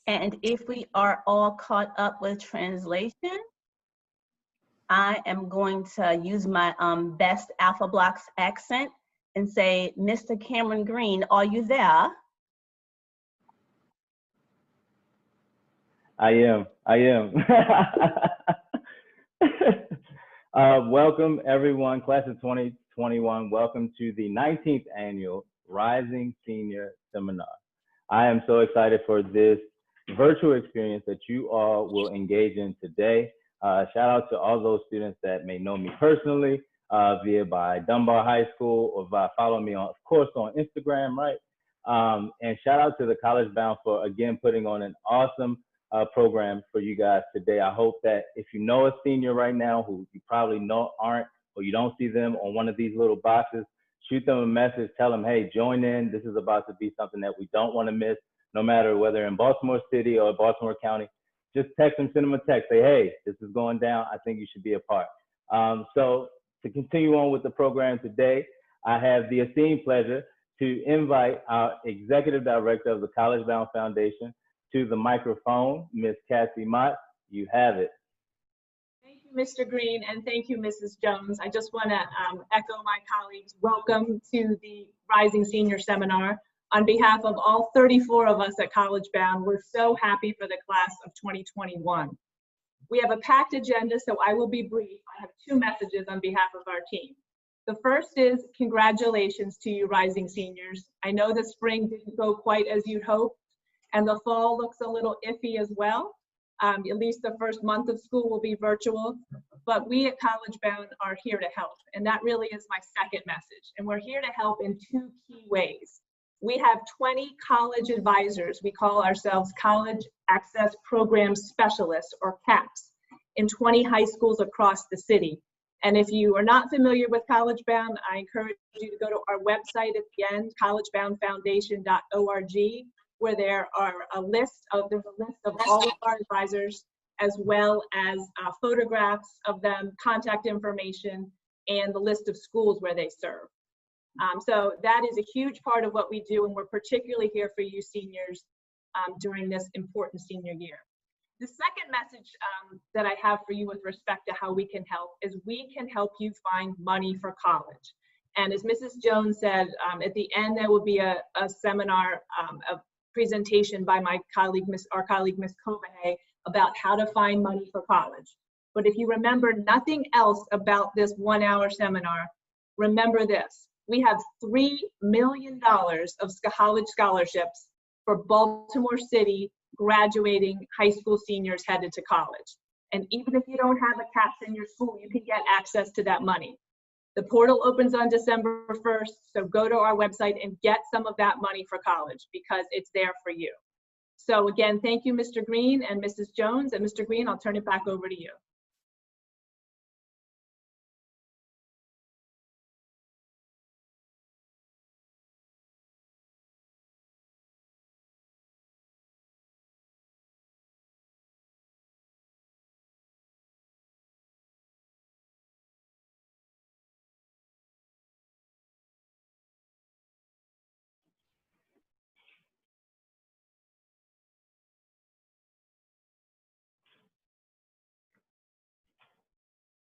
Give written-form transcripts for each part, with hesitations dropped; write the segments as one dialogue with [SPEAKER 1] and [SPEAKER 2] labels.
[SPEAKER 1] And if we are all caught up with translation, I am going to use my best Alpha Blocks accent and say, Mr. Cameron Green, are you there?
[SPEAKER 2] I am. Welcome everyone, class of 2021. Welcome to the 19th annual Rising Senior Seminar. I am so excited for this virtual experience that you all will engage in today. Shout out to all those students that may know me personally via by Dunbar High School or by following me on, of course, on Instagram, right? And shout out to the CollegeBound for again putting on an awesome program for you guys today. I hope that if you know a senior right now who you probably know aren't, or you don't see them on one of these little boxes, shoot them a message, tell them, hey, join in. This is about to be something that we don't want to miss, no matter whether in Baltimore City or Baltimore County. Just text them, send them a text, say, hey, this is going down. I think you should be a part. So to continue on with the program today, I have the esteemed pleasure to invite our Executive Director of the CollegeBound Foundation to the microphone, Ms. Cassie Mott. You have it.
[SPEAKER 3] Thank you, Mr. Green, and thank you, Mrs. Jones. I just want to echo my colleagues' welcome to the Rising Senior Seminar. On behalf of all 34 of us at CollegeBound, we're so happy for the class of 2021. We have a packed agenda, so I will be brief. I have two messages on behalf of our team. The first is congratulations to you rising seniors. I know the spring didn't go quite as you'd hoped, and the fall looks a little iffy as well. At least the first month of school will be virtual, but we at CollegeBound are here to help, and that really is my second message. And we're here to help in two key ways. We have 20 college advisors. We call ourselves College Access Program Specialists, or CAPS, in 20 high schools across the city. And if you are not familiar with CollegeBound, I encourage you to go to our website at the end, collegeboundfoundation.org, where there's a list of all of our advisors, as well as photographs of them, contact information, and the list of schools where they serve. So that is a huge part of what we do, and we're particularly here for you seniors during this important senior year. The second message that I have for you with respect to how we can help is we can help you find money for college. And as Mrs. Jones said, at the end there will be a seminar, a presentation by my colleague, our colleague, Ms. Kovahay, about how to find money for college. But if you remember nothing else about this 1-hour seminar, remember this. We have $3 million of college scholarships for Baltimore City graduating high school seniors headed to college. And even if you don't have a CAPS in your school, you can get access to that money. The portal opens on December 1st, so go to our website and get some of that money for college because it's there for you. So again, thank you, Mr. Green and Mrs. Jones. And Mr. Green, I'll turn it back over to you.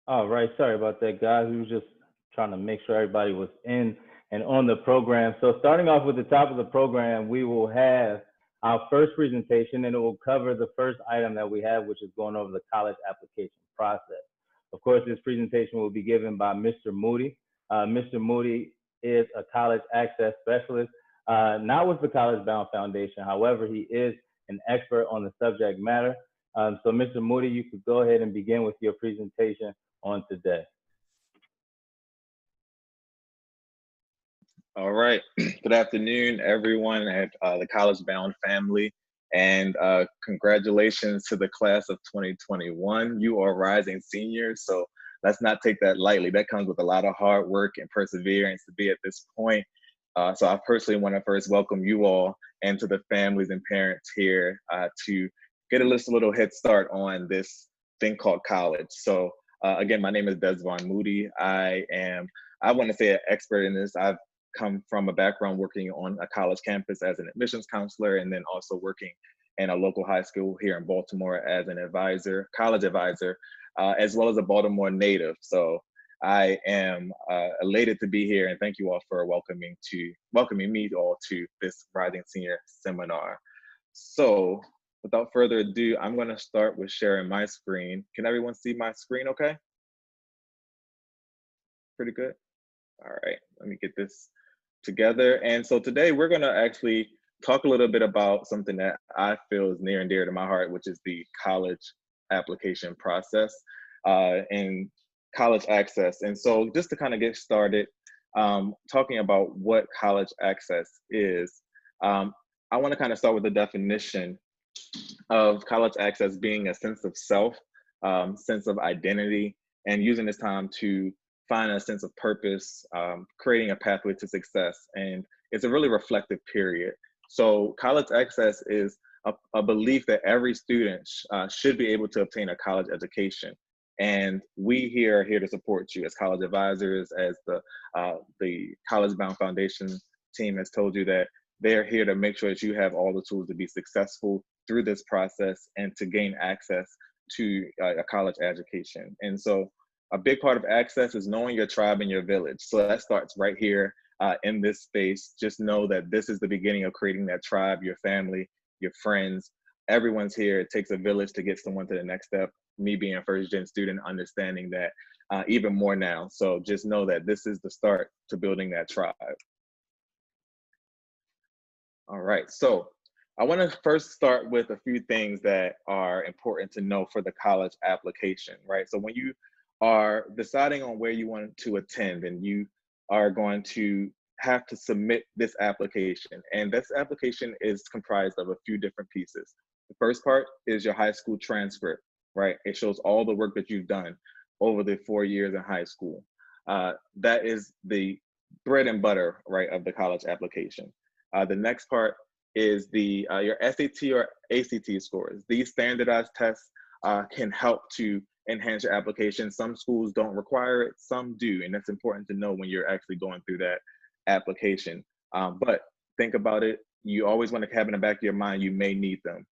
[SPEAKER 2] All right, sorry about that, guys. We were just trying to make sure everybody was in and on the program. So starting off with the top of the program, we will have our first presentation, and it will cover the first item that we have, which is going over the college application process. Of course, this presentation will be given by Mr. Moody. Mr. Moody is a college access specialist, not with the CollegeBound Foundation. However, he is an expert on the subject matter. So Mr. Moody, you could go ahead and begin with your presentation on today.
[SPEAKER 4] All right. Good afternoon, everyone at the CollegeBound family, and congratulations to the class of 2021. You are rising seniors, so let's not take that lightly. That comes with a lot of hard work and perseverance to be at this point. So I personally want to first welcome you all and to the families and parents here to get a little head start on this thing called college. So again, my name is Desvon Moody. I want to say an expert in this. I've come from a background working on a college campus as an admissions counselor, and then also working in a local high school here in Baltimore as an advisor, college advisor, as well as a Baltimore native. So I am elated to be here, and thank you all for welcoming me all to this Rising Senior Seminar. So without further ado, I'm going to start with sharing my screen. Can everyone see my screen okay? Pretty good. All right, let me get this together. And so today we're going to actually talk a little bit about something that I feel is near and dear to my heart, which is the college application process and college access. And so just to kind of get started, talking about what college access is, I want to kind of start with the definition of college access being a sense of self, sense of identity, and using this time to find a sense of purpose, creating a pathway to success. And it's a really reflective period. So college access is a belief that every student should be able to obtain a college education. And we here are here to support you as college advisors, as the CollegeBound Foundation team has told you that they're here to make sure that you have all the tools to be successful through this process and to gain access to a college education. And so a big part of access is knowing your tribe and your village. So that starts right here in this space. Just know that this is the beginning of creating that tribe, your family, your friends. Everyone's here. It takes a village to get someone to the next step. Me being a first-gen student, understanding that even more now. So just know that this is the start to building that tribe. All right, so I want to first start with a few things that are important to know for the college application, right? So when you are deciding on where you want to attend and you are going to have to submit this application, and this application is comprised of a few different pieces. The first part is your high school transcript, right? It shows all the work that you've done over the 4 years in high school. That is the bread and butter, right, of the college application. The next part is your SAT or ACT scores. These standardized tests can help to enhance your application. Some schools don't require it, some do, and that's important to know when you're actually going through that application. But think about it, you always want to have in the back of your mind, you may need them.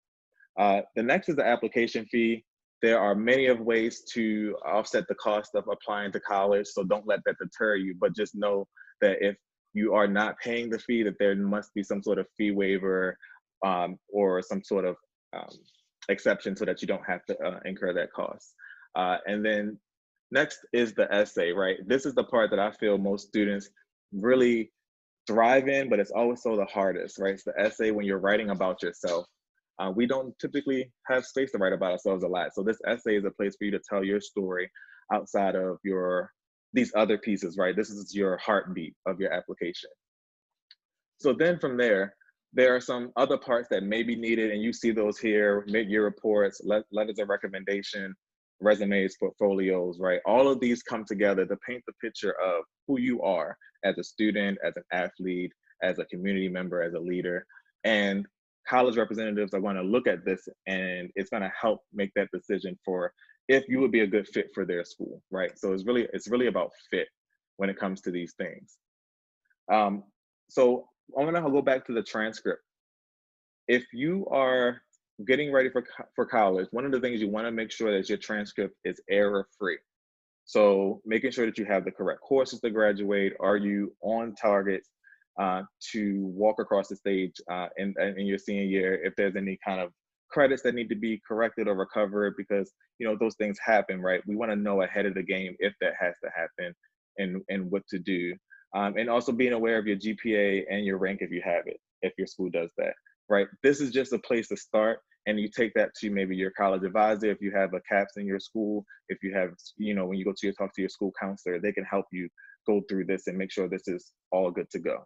[SPEAKER 4] The next is the application fee. There are many of ways to offset the cost of applying to college, so don't let that deter you, but just know that if you are not paying the fee, that there must be some sort of fee waiver or some sort of exception so that you don't have to incur that cost. And then next is the essay, right? This is the part that I feel most students really thrive in, but it's also the hardest, right? It's the essay when you're writing about yourself. We don't typically have space to write about ourselves a lot. So this essay is a place for you to tell your story outside of these other pieces, right? This is your heartbeat of your application. So then from there are some other parts that may be needed, and you see those here: mid-year reports, letters of recommendation, resumes, portfolios, right? All of these come together to paint the picture of who you are as a student, as an athlete, as a community member, as a leader. And college representatives are going to look at this, and it's going to help make that decision for if you would be a good fit for their school, right? So it's really about fit when it comes to these things. So I want to go back to the transcript. If you are getting ready for college, one of the things you want to make sure that your transcript is error-free. So making sure that you have the correct courses to graduate. Are you on target to walk across the stage in your senior year? If there's any kind of credits that need to be corrected or recovered, because those things happen, right? We want to know ahead of the game if that has to happen and what to do. And also being aware of your GPA and your rank if you have it, if your school does that, right? This is just a place to start, and you take that to maybe your college advisor if you have a CAPS in your school. If you have, when you go to talk to your school counselor, they can help you go through this and make sure this is all good to go.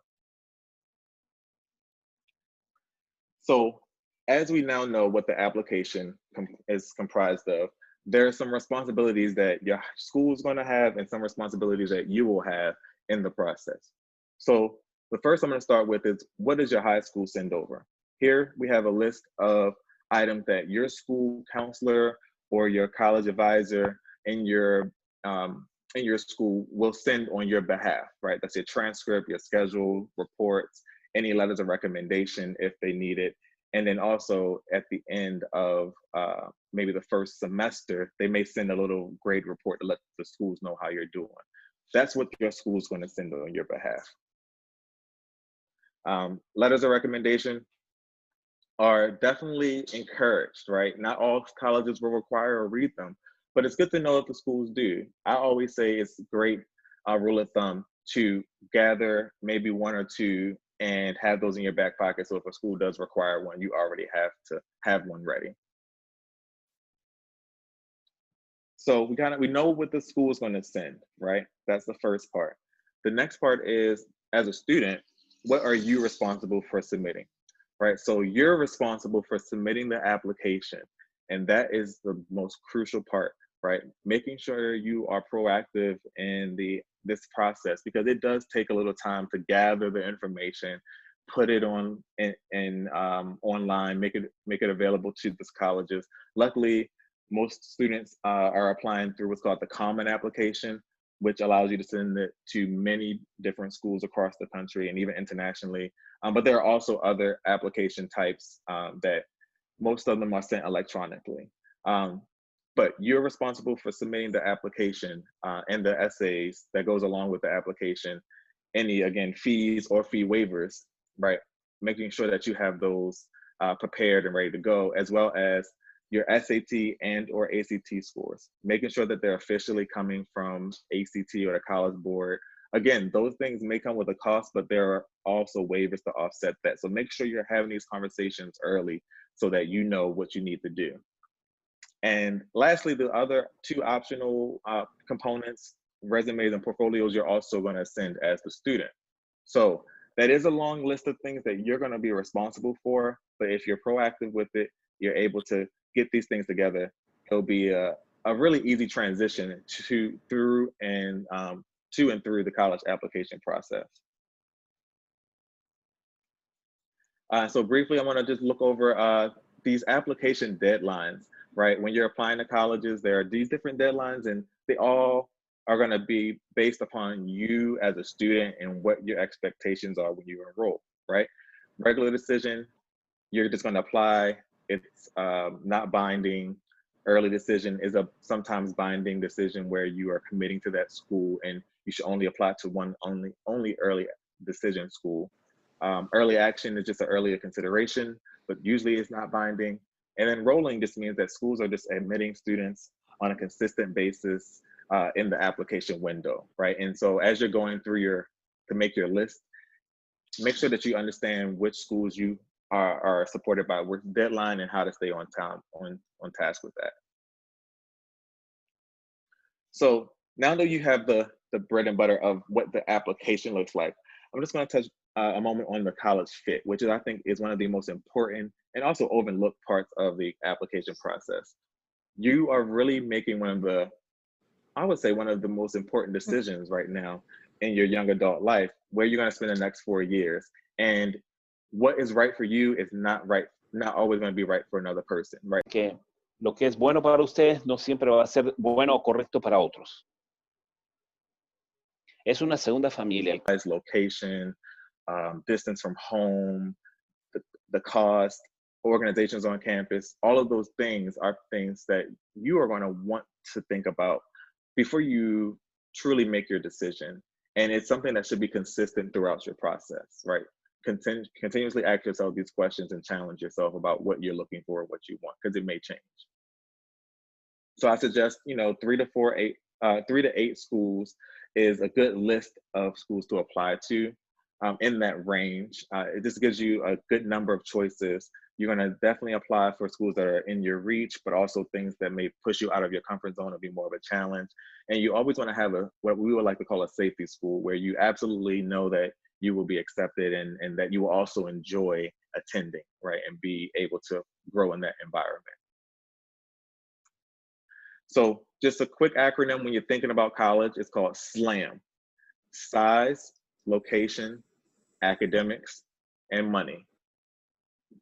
[SPEAKER 4] So as we now know what the application is comprised of, there are some responsibilities that your school is going to have and some responsibilities that you will have in the process. So the first I'm going to start with is, what does your high school send over? Here we have a list of items that your school counselor or your college advisor in your school will send on your behalf, right? That's your transcript, your schedule, reports, any letters of recommendation if they need it. And then also at the end of maybe the first semester, they may send a little grade report to let the schools know how you're doing. That's what your school is going to send on your behalf. Letters of recommendation are definitely encouraged, right? Not all colleges will require or read them, but it's good to know if the schools do. I always say it's a great rule of thumb to gather maybe one or two and have those in your back pocket. So if a school does require one, you already have to have one ready. So we know what the school is going to send, right? That's the first part. The next part is, as a student, what are you responsible for submitting, right? So you're responsible for submitting the application, and that is the most crucial part, right? Making sure you are proactive in this process, because it does take a little time to gather the information, put it on online, make it available to the colleges. Luckily, most students are applying through what's called the Common Application, which allows you to send it to many different schools across the country and even internationally. But there are also other application types that most of them are sent electronically. But you're responsible for submitting the application and the essays that goes along with the application, any, again, fees or fee waivers, right? Making sure that you have those prepared and ready to go, as well as your SAT and or ACT scores, making sure that they're officially coming from ACT or the College Board. Again, those things may come with a cost, but there are also waivers to offset that. So make sure you're having these conversations early so that you know what you need to do. And lastly, the other two optional components, resumes and portfolios, you're also going to send as the student. So that is a long list of things that you're going to be responsible for, but if you're proactive with it, you're able to get these things together. It'll be a really easy transition to and through the college application process. So briefly, I want to just look over these application deadlines, right? When you're applying to colleges, there are these different deadlines, and they all are going to be based upon you as a student and what your expectations are when you enroll, right? Regular decision, you're just going to apply. It's not binding. Early decision is a sometimes binding decision where you are committing to that school, and you should only apply to one only early decision school. Early action is just an earlier consideration, but usually it's not binding. And then rolling just means that schools are just admitting students on a consistent basis in the application window, right? And so as you're going through to make your list, make sure that you understand which schools you are supported by which deadline and how to stay on time, on task with that. So now that you have the bread and butter of what the application looks like, I'm just going to touch a moment on the college fit, which I think is one of the most important and also overlooked parts of the application process. You are really making one of the most important decisions right now in your young adult life, where you're going to spend the next 4 years. And what is right for you is not always going to be right for another person, right?
[SPEAKER 5] Que lo que es bueno para ustedes no siempre va a ser bueno o correcto para otros. Es una segunda familia.
[SPEAKER 4] Location, distance from home, the cost, organizations on campus, all of those things are things that you are going to want to think about before you truly make your decision. And it's something that should be consistent throughout your process, right? Continuously ask yourself these questions and challenge yourself about what you're looking for, what you want, because it may change. So I suggest, 3 to 8 schools is a good list of schools to apply to in that range. It just gives you a good number of choices. You're going to definitely apply for schools that are in your reach, but also things that may push you out of your comfort zone or be more of a challenge. And you always want to have what we would like to call a safety school, where you absolutely know that you will be accepted and that you will also enjoy attending, right? And be able to grow in that environment. So just a quick acronym when you're thinking about college, it's called SLAM: size, location, academics, and money.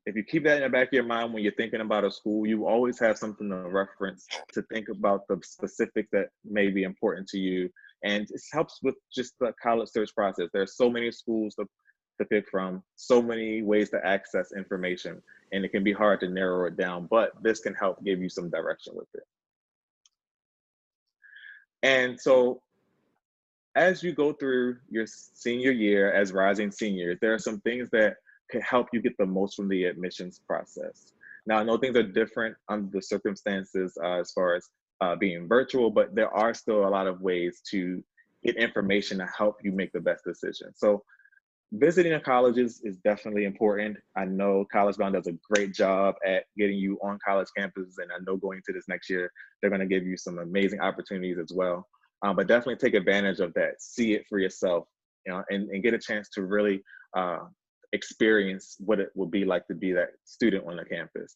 [SPEAKER 4] If you keep that in the back of your mind when you're thinking about a school, you always have something to reference to think about the specifics that may be important to you. And it helps with just the college search process. There are so many schools to to pick from, so many ways to access information, and it can be hard to narrow it down, but this can help give you some direction with it. And so as you go through your senior year as rising seniors, there are some things that can help you get the most from the admissions process. Now, I know things are different under the circumstances as far as being virtual, but there are still a lot of ways to get information to help you make the best decision. So visiting the colleges is definitely important. I know CollegeBound does a great job at getting you on college campuses, and I know going into this next year, they're going to give you some amazing opportunities as well. But definitely take advantage of that. See it for yourself, you know, and get a chance to really experience what it will be like to be that student on the campus.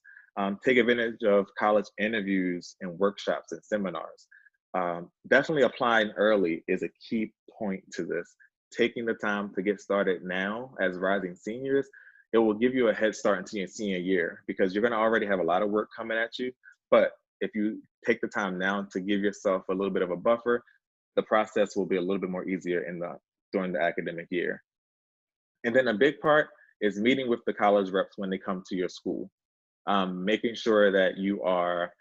[SPEAKER 4] Take advantage of college interviews and workshops and seminars. Definitely applying early is a key point to this. Taking the time to get started now as rising seniors, it will give you a head start into your senior year, because you're going to already have a lot of work coming at you. But if you take the time now to give yourself a little bit of a buffer, the process will be a little bit more easier during the academic year. And then a big part is meeting with the college reps when they come to your school. Making sure that you are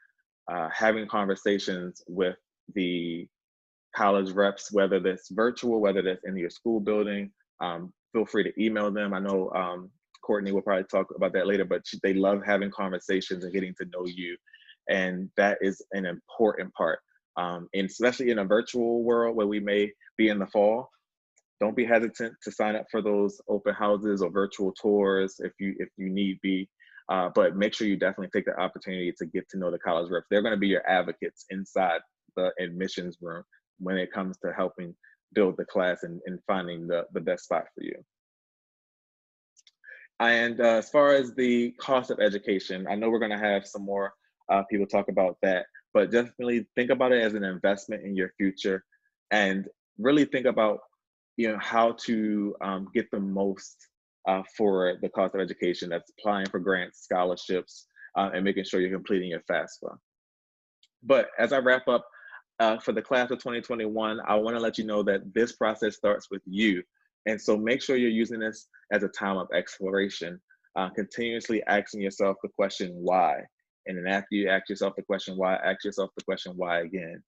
[SPEAKER 4] having conversations with the college reps, whether that's virtual, whether that's in your school building. Feel free to email them. I know Courtney will probably talk about that later, but they love having conversations and getting to know you. And that is an important part. And especially in a virtual world where we may be in the fall, don't be hesitant to sign up for those open houses or virtual tours if you need be. But make sure you definitely take the opportunity to get to know the college reps. They're going to be your advocates inside the admissions room when it comes to helping build the class and finding the best spot for you. And as far as the cost of education, I know we're going to have some more people talk about that, but definitely think about it as an investment in your future, and really think about, you know, how to get the most for the cost of education. That's applying for grants, scholarships, and making sure you're completing your FAFSA. But as I wrap up, for the class of 2021, I want to let you know that this process starts with you. And so make sure you're using this as a time of exploration, continuously asking yourself the question, why? And then after you ask yourself the question, why, ask yourself the question, why again?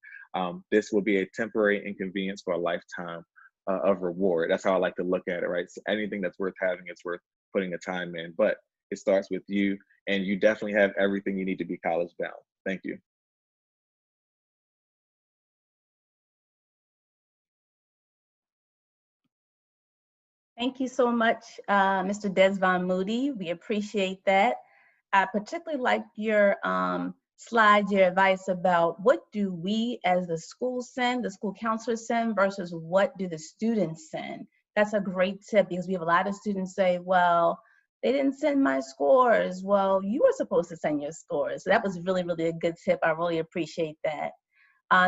[SPEAKER 4] This will be a temporary inconvenience for a lifetime of reward. That's how I like to look at it, right? So anything that's worth having is worth putting the time in, but it starts with you, and you definitely have everything you need to be college bound. Thank you.
[SPEAKER 1] Thank you so much, Mr. Desvon Moody. We appreciate that. I particularly like your slides, your advice about what do we as the school send, the school counselors send, versus what do the students send. That's a great tip, because we have a lot of students say, well, they didn't send my scores. Well, you were supposed to send your scores. So that was really, really a good tip. I really appreciate that.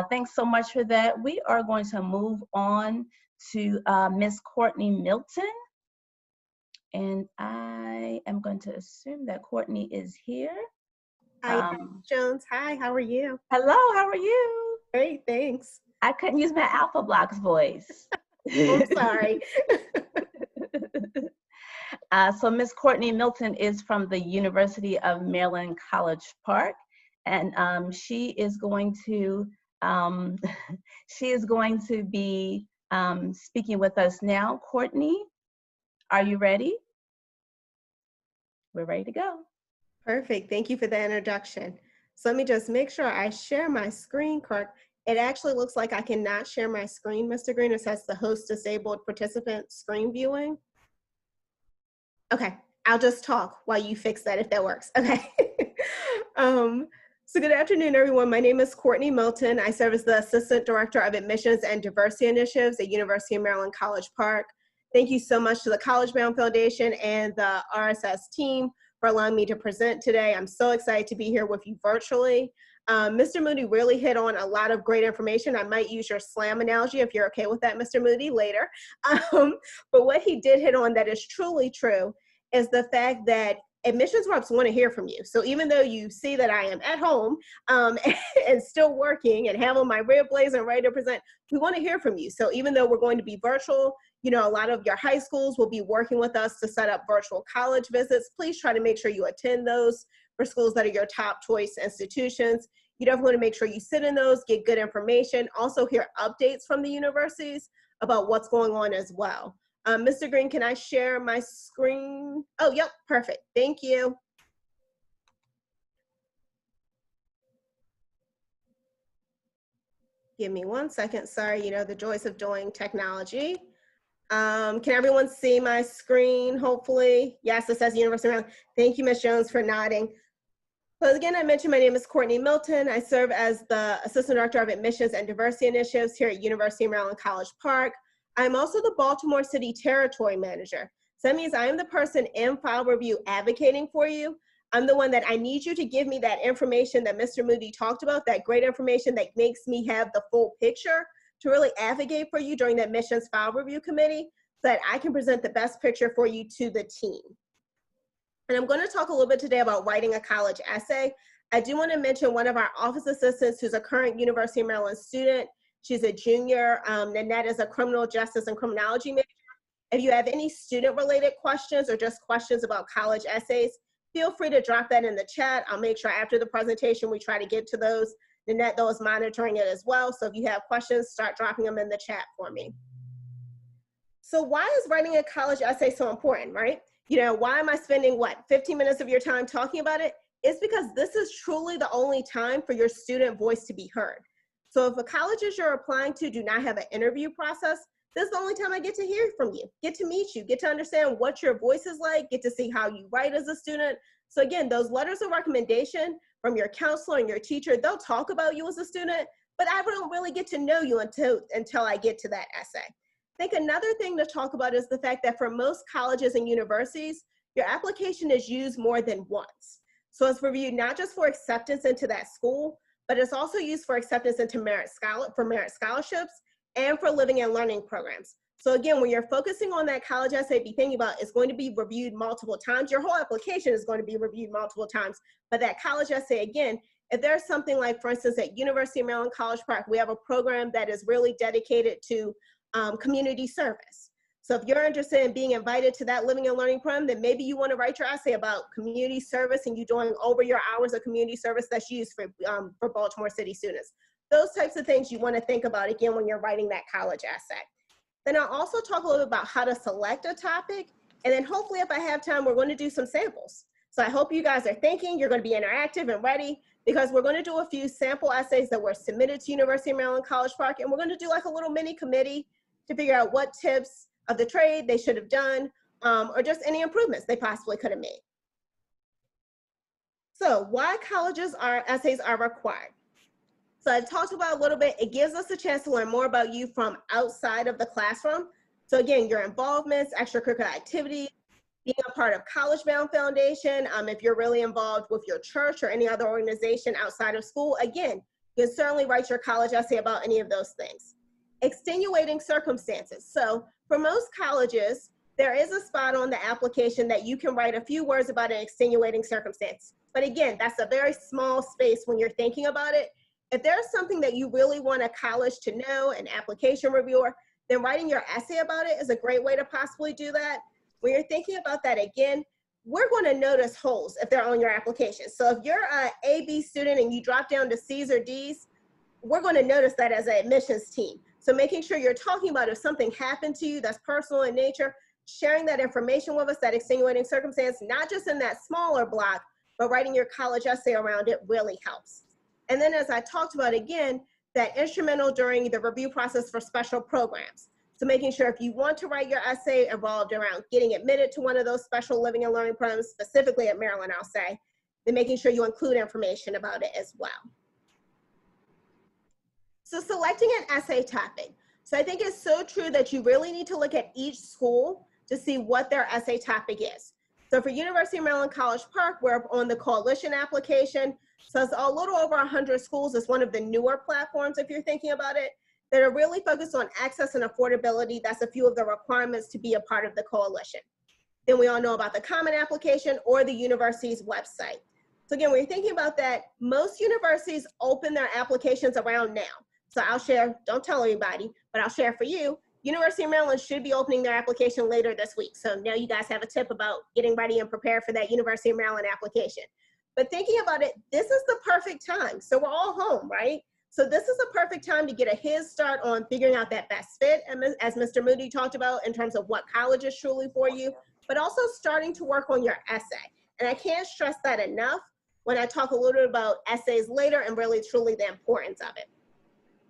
[SPEAKER 1] Thanks so much for that. We are going to move on to Miss Courtney Milton. And I am going to assume that Courtney is here.
[SPEAKER 6] Hi, Jones. Hi, how are you?
[SPEAKER 1] Hello, how are you?
[SPEAKER 6] Great, thanks.
[SPEAKER 1] I couldn't use my Alpha Blocks voice.
[SPEAKER 6] I'm sorry.
[SPEAKER 1] So Miss Courtney Milton is from the University of Maryland, College Park, and she is going to be speaking with us now. Courtney, are you ready? We're ready to go.
[SPEAKER 6] Perfect. Thank you for the introduction. So let me just make sure I share my screen correct. It actually looks like I cannot share my screen, Mr. Green. It says the host disabled participant screen viewing. Okay, I'll just talk while you fix that if that works. Okay. So good afternoon, everyone. My name is Courtney Milton. I serve as the Assistant Director of Admissions and Diversity Initiatives at University of Maryland, College Park. Thank you so much to the CollegeBound Foundation and the RSS team for allowing me to present today. I'm so excited to be here with you virtually. Mr. Moody really hit on a lot of great information. I might use your slam analogy if you're okay with that, Mr. Moody, later. But what he did hit on that is truly true is the fact that admissions reps want to hear from you. So even though you see that I am at home and still working and have on my red blazer and ready to present, we want to hear from you. So even though we're going to be virtual, You know, a lot of your high schools will be working with us to set up virtual college visits. Please try to make sure you attend those for schools that are your top choice institutions. You definitely want to make sure you sit in those, get good information, also hear updates from the universities about what's going on as well. Mr. Green, can I share my screen? Oh, yep, perfect. Thank you. Give me 1 second. Sorry, you know, the joys of doing technology. Can everyone see my screen, hopefully? Yes, it says University of Maryland. Thank you, Ms. Jones, for nodding. So again, I mentioned my name is Courtney Milton. I serve as the Assistant Director of Admissions and Diversity Initiatives here at University of Maryland College Park. I'm also the Baltimore City Territory Manager. So that means I am the person in file review advocating for you. I'm the one that I need you to give me that information that Mr. Moody talked about, that great information that makes me have the full picture to really advocate for you during the admissions file review committee so that I can present the best picture for you to the team. And I'm going to talk a little bit today about writing a college essay. I do want to mention one of our office assistants who's a current University of Maryland student. She's a junior. Nanette is a criminal justice and criminology major. If you have any student-related questions or just questions about college essays, feel free to drop that in the chat. I'll make sure after the presentation we try to get to those. Nanette, though, is monitoring it as well. So if you have questions, start dropping them in the chat for me. So why is writing a college essay so important, right? You know, why am I spending, 15 minutes of your time talking about it? It's because this is truly the only time for your student voice to be heard. So if the colleges you're applying to do not have an interview process, this is the only time I get to hear from you, get to meet you, get to understand what your voice is like, get to see how you write as a student. So again, those letters of recommendation from your counselor and your teacher, they'll talk about you as a student, but I don't really get to know you until I get to that essay. I think another thing to talk about is the fact that for most colleges and universities, your application is used more than once. So it's reviewed not just for acceptance into that school, but it's also used for acceptance into merit scholarships and for living and learning programs. So again, when you're focusing on that college essay, be thinking about it's going to be reviewed multiple times. Your whole application is going to be reviewed multiple times, but that college essay, again, if there's something like, for instance, at University of Maryland College Park, we have a program that is really dedicated to community service. So if you're interested in being invited to that living and learning program, then maybe you want to write your essay about community service and you doing over your hours of community service that's used for Baltimore City students. Those types of things you want to think about, again, when you're writing that college essay. Then I'll also talk a little bit about how to select a topic. And then hopefully if I have time, we're going to do some samples. So I hope you guys are thinking, you're going to be interactive and ready, because we're going to do a few sample essays that were submitted to University of Maryland College Park. And we're going to do like a little mini committee to figure out what tips of the trade they should have done, or just any improvements they possibly could have made. So why essays are required. So I talked about a little bit, it gives us a chance to learn more about you from outside of the classroom. So again, your involvements, extracurricular activities, being a part of CollegeBound Foundation, if you're really involved with your church or any other organization outside of school, again, you can certainly write your college essay about any of those things. Extenuating circumstances. So for most colleges, there is a spot on the application that you can write a few words about an extenuating circumstance. But again, that's a very small space when you're thinking about it. If there's something that you really want a college to know, an application reviewer, then writing your essay about it is a great way to possibly do that. When you're thinking about that, again, we're going to notice holes if they're on your application. So if you're an A/B student and you drop down to C's or D's, we're going to notice that as an admissions team. So making sure you're talking about if something happened to you that's personal in nature, sharing that information with us, that extenuating circumstance, not just in that smaller block, but writing your college essay around it really helps. And then as I talked about again, that instrumental during the review process for special programs. So making sure if you want to write your essay involved around getting admitted to one of those special living and learning programs, specifically at Maryland, I'll say, then making sure you include information about it as well. So selecting an essay topic. So I think it's so true that you really need to look at each school to see what their essay topic is. So for University of Maryland College Park, we're on the coalition application. So it's a little over 100 schools. It's one of the newer platforms, if you're thinking about it, that are really focused on access and affordability. That's a few of the requirements to be a part of the coalition. Then we all know about the common application or the university's website. So again, when you're thinking about that, most universities open their applications around now. So I'll share, don't tell anybody, but I'll share for you. University of Maryland should be opening their application later this week. So now you guys have a tip about getting ready and prepared for that University of Maryland application. But thinking about it, this is the perfect time. So we're all home, right? So this is a perfect time to get a head start on figuring out that best fit, as Mr. Moody talked about, in terms of what college is truly for you, but also starting to work on your essay. And I can't stress that enough when I talk a little bit about essays later and really truly the importance of it.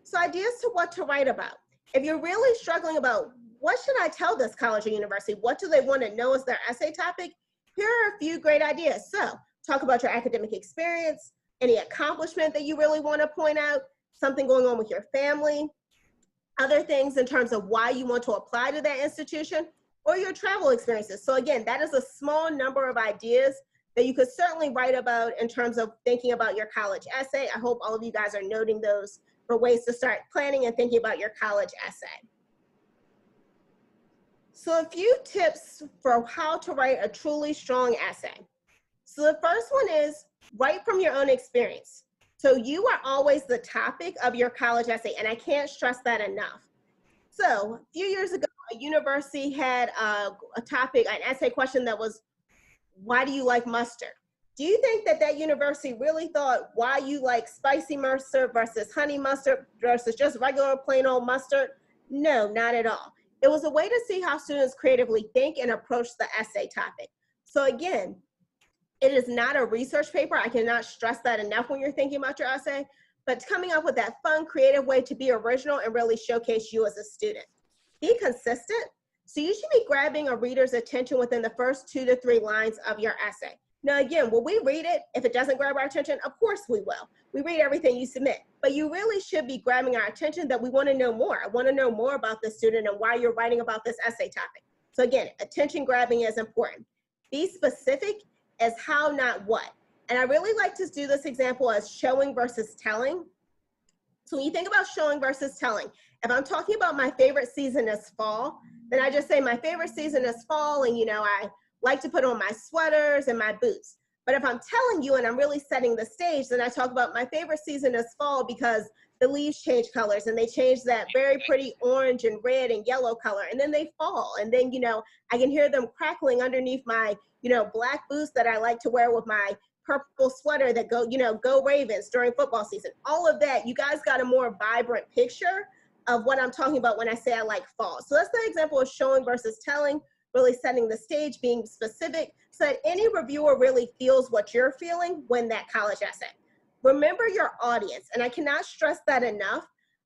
[SPEAKER 6] So ideas to what to write about. If you're really struggling about what should I tell this college or university, what do they want to know as their essay topic, here are a few great ideas. So talk about your academic experience, any accomplishment that you really want to point out, something going on with your family, other things in terms of why you want to apply to that institution, or your travel experiences. So again, that is a small number of ideas that you could certainly write about in terms of thinking about your college essay. I hope all of you guys are noting those for ways to start planning and thinking about your college essay. So a few tips for how to write a truly strong essay. So the first one is write from your own experience. So you are always the topic of your college essay, and I can't stress that enough. So a few years ago, a university had a topic, an essay question that was, why do you like mustard? Do you think that that university really thought why you like spicy mustard versus honey mustard versus just regular plain old mustard? No, not at all. It was a way to see how students creatively think and approach the essay topic. So again, it is not a research paper. I cannot stress that enough when you're thinking about your essay, but coming up with that fun, creative way to be original and really showcase you as a student. Be consistent. So you should be grabbing a reader's attention within the first 2 to 3 lines of your essay. Now again, will we read it? If it doesn't grab our attention, of course we will. We read everything you submit, but you really should be grabbing our attention that we want to know more. I want to know more about the student and why you're writing about this essay topic. So again, attention grabbing is important. Be specific as how, not what. And I really like to do this example as showing versus telling. So when you think about showing versus telling, if I'm talking about my favorite season is fall, then I just say my favorite season is fall, and I like to put on my sweaters and my boots. But if I'm telling you and I'm really setting the stage, then I talk about my favorite season is fall because the leaves change colors and they change that very pretty orange and red and yellow color, and then they fall. And then, I can hear them crackling underneath my, black boots that I like to wear with my purple sweater that go Ravens during football season. All of that, you guys got a more vibrant picture of what I'm talking about when I say I like fall. So that's the example of showing versus telling, really setting the stage, being specific, so that any reviewer really feels what you're feeling when that college essay. Remember your audience, and I cannot stress that enough.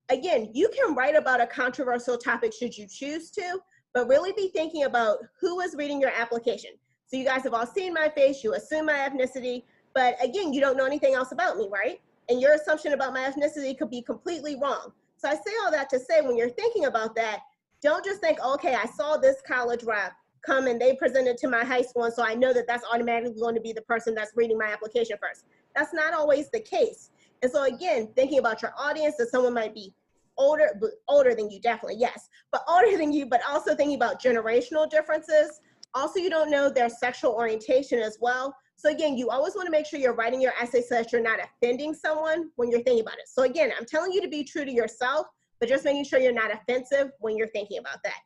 [SPEAKER 6] Again, you can write about a controversial topic should you choose to, but really be thinking about who is reading your application. So you guys have all seen my face, you assume my ethnicity, but again, you don't know anything else about me, right? And your assumption about my ethnicity could be completely wrong. So I say all that to say, when you're thinking about that, don't just think, okay, I saw this college rep come and they presented to my high school, and so I know that that's automatically going to be the person that's reading my application first. That's not always the case. And so again, thinking about your audience, that someone might be older than you, definitely, yes, but older than you, but also thinking about generational differences. Also, you don't know their sexual orientation as well. So again, you always want to make sure you're writing your essay so that you're not offending someone when you're thinking about it. So again, I'm telling you to be true to yourself, but just making sure you're not offensive when you're thinking about that.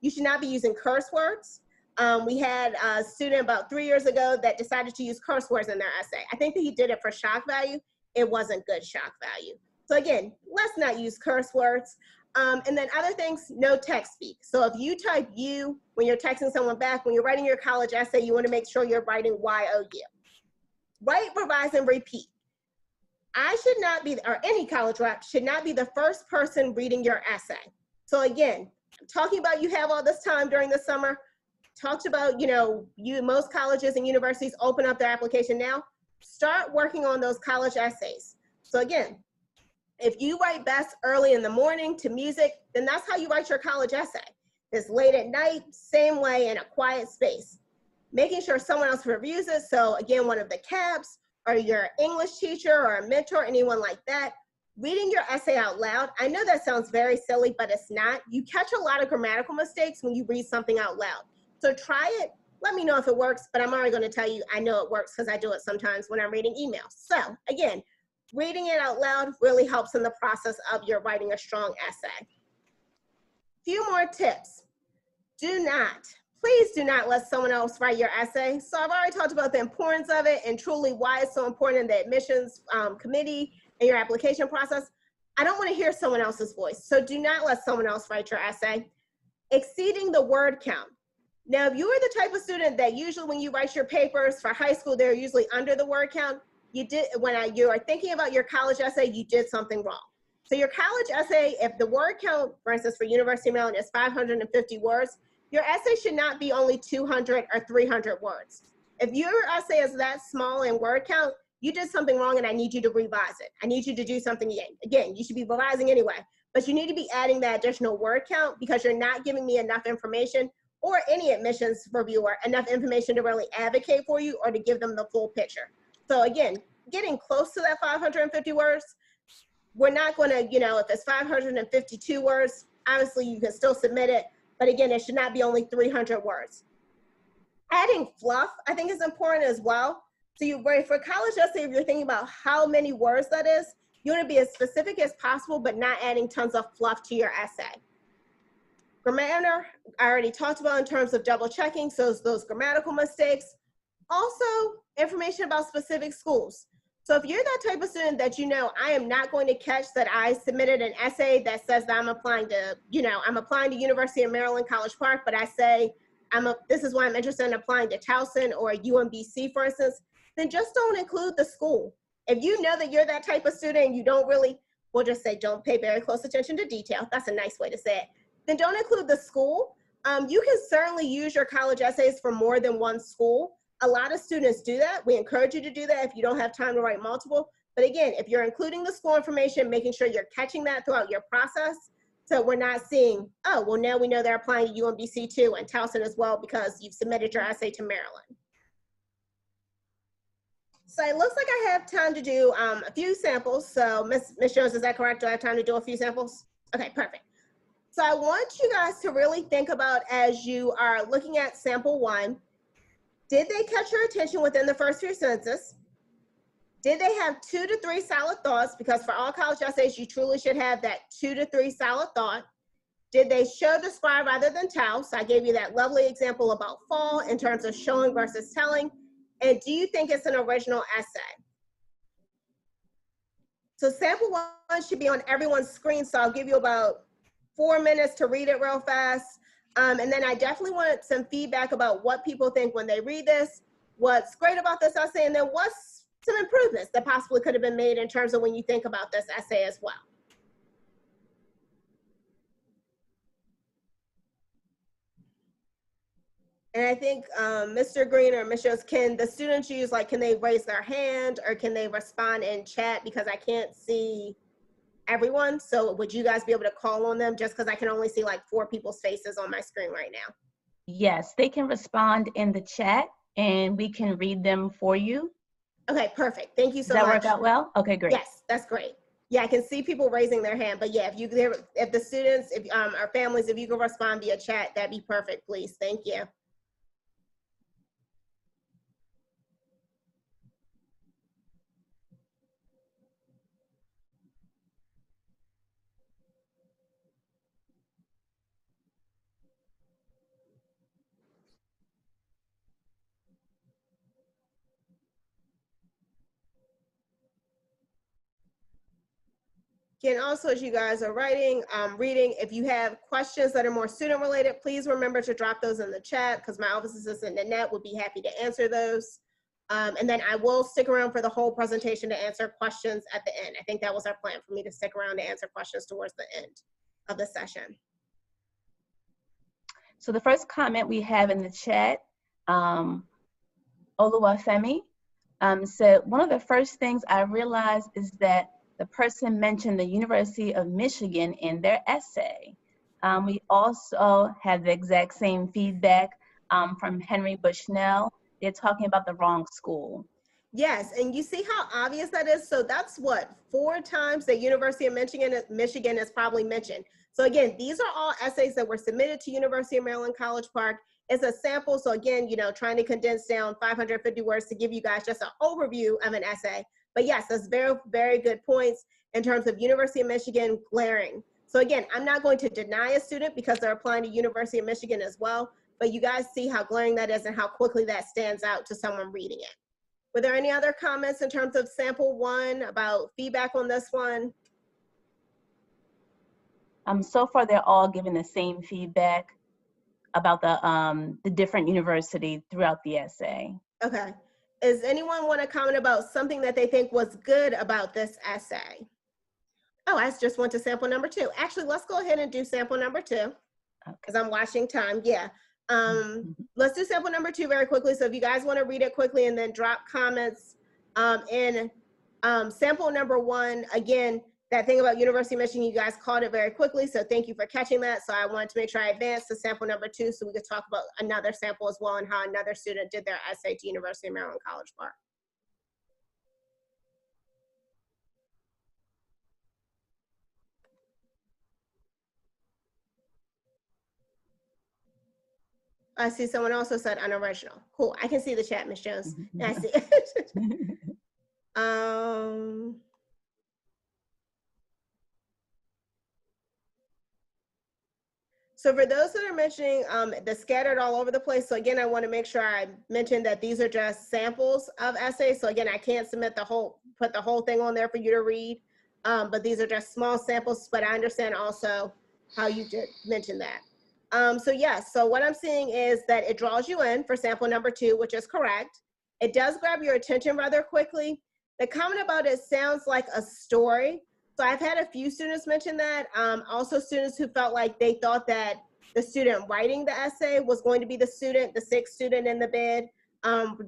[SPEAKER 6] You should not be using curse words. We had a student about 3 years ago that decided to use curse words in their essay. I think that he did it for shock value. It wasn't good shock value. So again, let's not use curse words. And then other things, no text speak. So if you type you when you're texting someone back, when you're writing your college essay, you want to make sure you're writing YOU. Write, revise, and repeat. I should not be, or any college rep should not be the first person reading your essay. So again, I'm talking about you have all this time during the summer. Talked about, most colleges and universities open up their application now. Start working on those college essays. So again, if you write best early in the morning to music, then that's how you write your college essay. It's late at night, same way, in a quiet space. Making sure someone else reviews it. So again, one of the CAPs or your English teacher or a mentor, anyone like that, reading your essay out loud. I know that sounds very silly, but it's not. You catch a lot of grammatical mistakes when you read something out loud. So try it. Let me know if it works, but I'm already going to tell you I know it works because I do it sometimes when I'm reading emails. So again, reading it out loud really helps in the process of your writing a strong essay. Few more tips. Please do not let someone else write your essay. So I've already talked about the importance of it and truly why it's so important in the admissions committee and your application process. I don't want to hear someone else's voice. So do not let someone else write your essay. Exceeding the word count. Now, if you are the type of student that usually when you write your papers for high school, they're usually under the word count, you are thinking about your college essay, you did something wrong. So your college essay, if the word count, for instance, for University of Maryland is 550 words, your essay should not be only 200 or 300 words. If your essay is that small in word count, you did something wrong and I need you to revise it. I need you to do something again. Again, you should be revising anyway, but you need to be adding that additional word count because you're not giving me enough information or any admissions reviewer enough information to really advocate for you or to give them the full picture. So again, getting close to that 550 words, we're not going to, if it's 552 words, obviously you can still submit it, but again, it should not be only 300 words. Adding fluff, I think is important as well. So for college essay, if you're thinking about how many words that is, you want to be as specific as possible, but not adding tons of fluff to your essay. Grammar, I already talked about in terms of double checking, so those grammatical mistakes. Also, information about specific schools. So if you're that type of student that I am not going to catch that I submitted an essay that says that I'm applying to, I'm applying to University of Maryland, College Park, but I say, this is why I'm interested in applying to Towson or UMBC, for instance, then just don't include the school. If you know that you're that type of student and you don't really, we'll just say don't pay very close attention to detail. That's a nice way to say it. Then don't include the school. You can certainly use your college essays for more than one school. A lot of students do that. We encourage you to do that if you don't have time to write multiple. But again, if you're including the school information, making sure you're catching that throughout your process. So we're not seeing, oh, well, now we know they're applying to UMBC too and Towson as well because you've submitted your essay to Maryland. So it looks like I have time to do a few samples. So Ms. Jones, is that correct? Do I have time to do a few samples? Okay, perfect. So I want you guys to really think about as you are looking at sample 1, did they catch your attention within the first few sentences? Did they have 2 to 3 solid thoughts? Because for all college essays, you truly should have that 2 to 3 solid thought. Did they show, describe rather than tell? So I gave you that lovely example about fall in terms of showing versus telling. And do you think it's an original essay? So sample 1 should be on everyone's screen. So I'll give you about 4 minutes to read it real fast. And then I definitely want some feedback about what people think when they read this, what's great about this essay, and then what's some improvements that possibly could have been made in terms of when you think about this essay as well. And I think Mr. Green or Ms. Jones, can the students use, can they raise their hand or can they respond in chat because I can't see everyone? So would you guys be able to call on them just because I can only see 4 people's faces on my screen right now?
[SPEAKER 1] Yes, they can respond in the chat and we can read them for you.
[SPEAKER 6] Okay, perfect. Thank you so
[SPEAKER 1] much. Does that work out well? Okay, great.
[SPEAKER 6] Yes, that's great. Yeah, I can see people raising their hand, but yeah, if the students, or families, if you can respond via chat, that'd be perfect, please. Thank you. Again, also, as you guys are reading, if you have questions that are more student related, please remember to drop those in the chat because my office assistant, Nanette, would be happy to answer those. And then I will stick around for the whole presentation to answer questions at the end. I think that was our plan, for me to stick around to answer questions towards the end of the session.
[SPEAKER 1] So the first comment we have in the chat, Oluwafemi said, one of the first things I realized is that the person mentioned the University of Michigan in their essay. We also have the exact same feedback from Henry Bushnell. They're talking about the wrong school.
[SPEAKER 6] Yes, and you see how obvious that is? So that's what, 4 times the University of Michigan is probably mentioned. So again, these are all essays that were submitted to University of Maryland, College Park. It's a sample, so again, trying to condense down 550 words to give you guys just an overview of an essay. But yes, that's very, very good points in terms of University of Michigan glaring. So again, I'm not going to deny a student because they're applying to University of Michigan as well, but you guys see how glaring that is and how quickly that stands out to someone reading it. Were there any other comments in terms of sample one about feedback on this one?
[SPEAKER 1] So far, they're all giving the same feedback about the different university throughout the essay.
[SPEAKER 6] Okay. Does anyone want to comment about something that they think was good about this essay? Oh, I just went to sample number 2. Actually, let's go ahead and do sample number 2 because I'm watching time. Yeah. Let's do sample number 2 very quickly. So if you guys want to read it quickly and then drop comments in sample number 1, again, that thing about University of Michigan, you guys caught it very quickly. So thank you for catching that. So I wanted to make sure I advanced to sample number 2 so we could talk about another sample as well and how another student did their essay to University of Maryland, College Park. I see someone also said unoriginal. Cool. I can see the chat, Ms. Jones. I see it. So for those that are mentioning the scattered all over the place, so again, I want to make sure I mention that these are just samples of essays. So again, I can't submit put the whole thing on there for you to read, but these are just small samples, but I understand also how you did mention that. So yes, so what I'm seeing is that it draws you in for sample number 2, which is correct. It does grab your attention rather quickly. The comment about it sounds like a story. So I've had a few students mention that. Also students who felt like they thought that the student writing the essay was going to be the sick student in the bed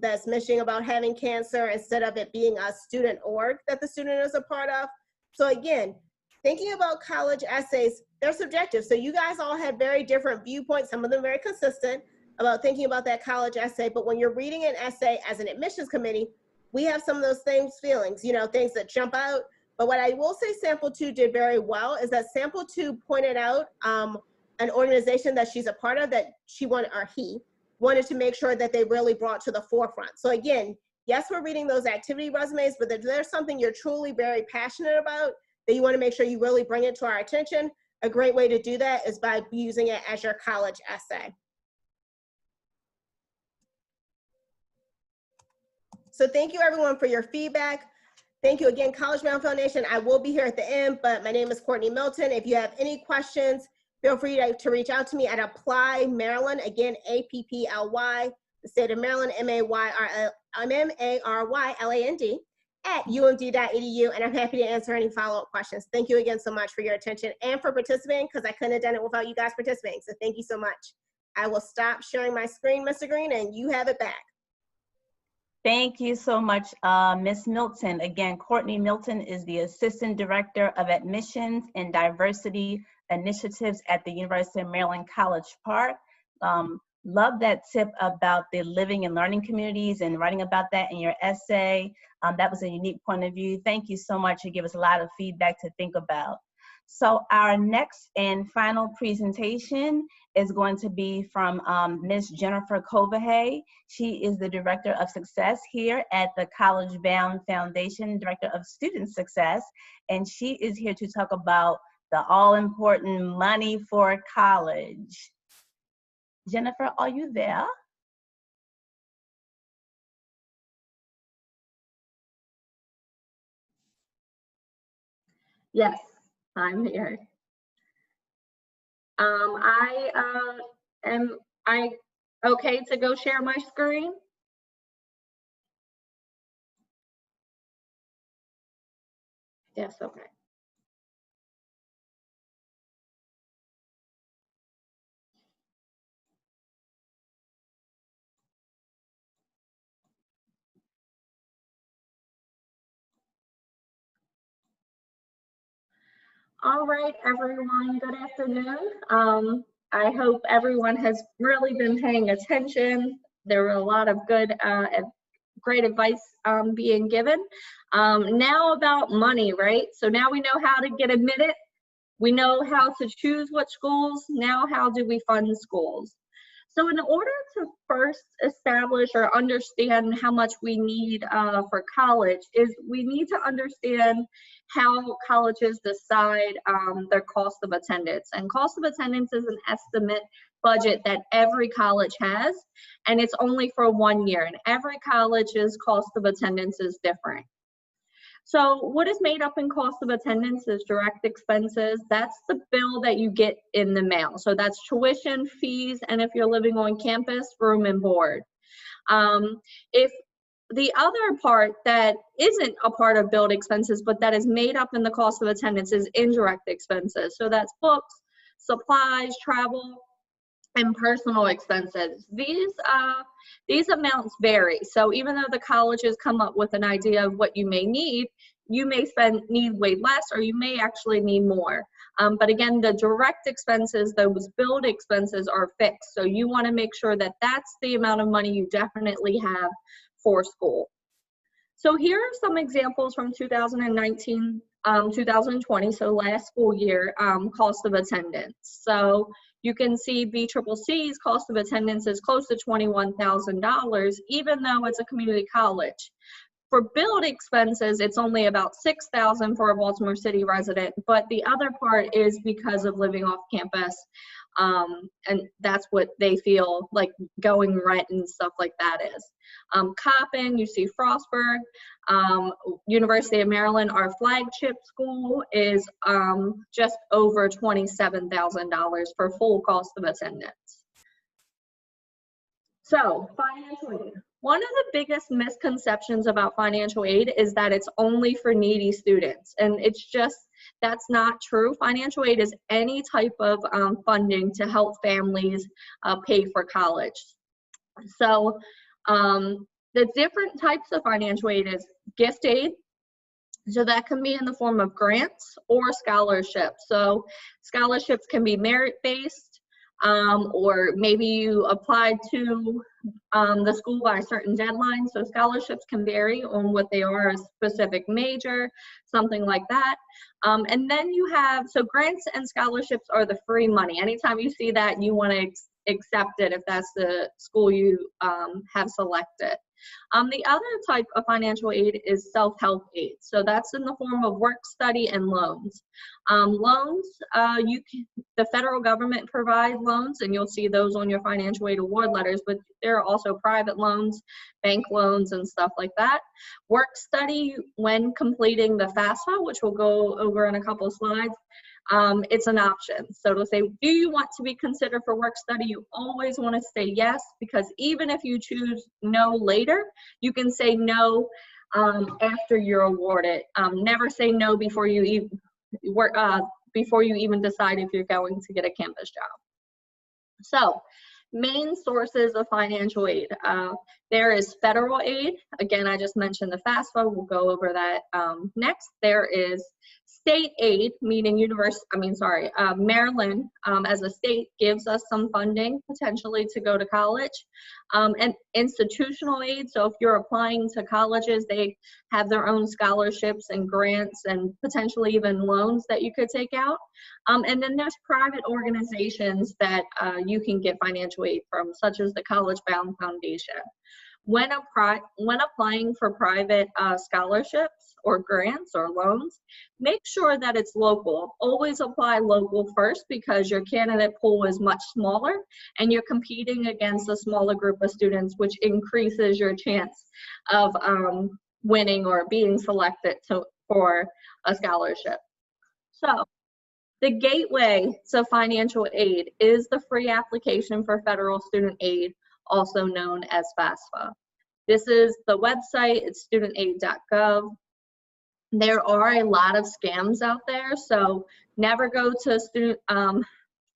[SPEAKER 6] that's mentioning about having cancer instead of it being a student org that the student is a part of. So again, thinking about college essays, they're subjective. So you guys all had very different viewpoints, some of them very consistent about thinking about that college essay. But when you're reading an essay as an admissions committee, we have some of those same feelings, you know, things that jump out. But what I will say sample 2 did very well is that sample 2 pointed out an organization that she's a part of that he wanted to make sure that they really brought to the forefront. So again, yes, we're reading those activity resumes, but if there's something you're truly very passionate about that you want to make sure you really bring it to our attention, a great way to do that is by using it as your college essay. So thank you everyone for your feedback. Thank you again, CollegeBound Foundation. I will be here at the end, but my name is Courtney Milton. If you have any questions, feel free to reach out to me at Apply Maryland, again, APPLY, the state of Maryland, MARYLAND, at umd.edu, and I'm happy to answer any follow-up questions. Thank you again so much for your attention and for participating, because I couldn't have done it without you guys participating, so thank you so much. I will stop sharing my screen, Mr. Green, and you have it back.
[SPEAKER 1] Thank you so much, Ms. Milton. Again, Courtney Milton is the Assistant Director of Admissions and Diversity Initiatives at the University of Maryland, College Park. Love that tip about the living and learning communities and writing about that in your essay. That was a unique point of view. Thank you so much. You give us a lot of feedback to think about. So our next and final presentation is going to be from Ms. Jennifer Kovahay. She is the Director of Success here at the CollegeBound Foundation, Director of Student Success, and she is here to talk about the all-important money for college. Jennifer, are you there?
[SPEAKER 7] Yes, I'm here. Am I okay to go share my screen? Yes, okay. All right, everyone, good afternoon. I hope everyone has really been paying attention. There were a lot of good great advice being given. Now about money, right? So now we know how to get admitted. We know how to choose what schools. Now how do we fund schools? So in order to first establish or understand how much we need for college, is we need to understand how colleges decide their cost of attendance. And cost of attendance is an estimate budget that every college has, and it's only for 1 year, and every college's cost of attendance is different. So what is made up in cost of attendance is direct expenses. That's the bill that you get in the mail. So that's tuition, fees, and if you're living on campus, room and board. If the other part that isn't a part of billed expenses, but that is made up in the cost of attendance is indirect expenses. So that's books, supplies, travel, and personal expenses. These amounts vary. So even though the colleges come up with an idea of what you may need, you may need way less, or you may actually need more. But again, the direct expenses, those billed expenses, are fixed. So you want to make sure that that's the amount of money you definitely have for school. So here are some examples from 2019, 2020, so last school year, cost of attendance. So you can see BCCC's cost of attendance is close to $21,000, even though it's a community college. For billed expenses, it's only about $6,000 for a Baltimore City resident, but the other part is because of living off campus, and that's what they feel like going rent and stuff like that is. Coppin, you see Frostburg, University of Maryland, our flagship school, is just over $27,000 for full cost of attendance. So financial aid. One of the biggest misconceptions about financial aid is that it's only for needy students, and that's not true. Financial aid is any type of funding to help families pay for college. So the different types of financial aid is gift aid. So that can be in the form of grants or scholarships. So scholarships can be merit-based, or maybe you applied to the school by a certain deadline. So scholarships can vary on what they are, a specific major, something like that. And then you have, so grants and scholarships are the free money. Anytime you see that, you want to accept it if that's the school you have selected. The other type of financial aid is self-help aid. So that's in the form of work study and loans. Loans, the federal government provides loans, and you'll see those on your financial aid award letters, but there are also private loans, bank loans, and stuff like that. Work study, when completing the FAFSA, which we'll go over in a couple of slides, it's an option. So to say, do you want to be considered for work study? You always want to say yes, because even if you choose no later, you can say no after you're awarded. Never say no before you even decide if you're going to get a campus job. So main sources of financial aid. There is federal aid. Again, I just mentioned the FAFSA. We'll go over that next. There is state aid, meaning Maryland as a state gives us some funding potentially to go to college. And institutional aid, so if you're applying to colleges, they have their own scholarships and grants and potentially even loans that you could take out. And then there's private organizations that you can get financial aid from, such as the CollegeBound Foundation. When applying for private scholarships or grants or loans, make sure that it's local. Always apply local first, because your candidate pool is much smaller and you're competing against a smaller group of students, which increases your chance of winning or being selected for a scholarship. So the gateway to financial aid is the free application for federal student aid, also known as FAFSA. This is the website, it's studentaid.gov. There are a lot of scams out there, so never go to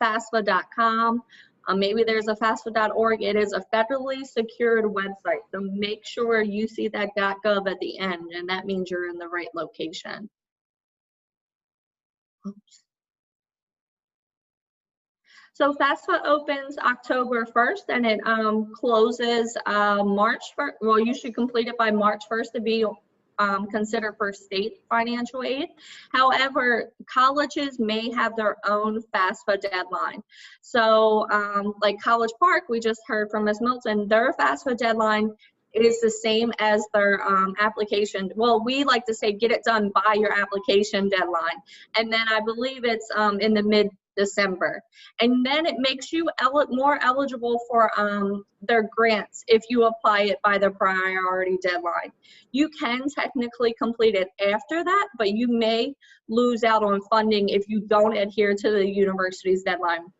[SPEAKER 7] FAFSA.com. Maybe there's a FAFSA.org. It is a federally secured website, so make sure you see that .gov at the end, and that means you're in the right location. Oops. So FAFSA opens October 1st, and it closes March 1st. Well, you should complete it by March 1st to be considered for state financial aid. However, colleges may have their own FAFSA deadline. So like College Park, we just heard from Ms. Milton, their FAFSA deadline is the same as their application. Well, we like to say get it done by your application deadline. And then I believe it's in the mid-December. And then it makes you more eligible for their grants if you apply it by the priority deadline. You can technically complete it after that, but you may lose out on funding if you don't adhere to the university's deadline.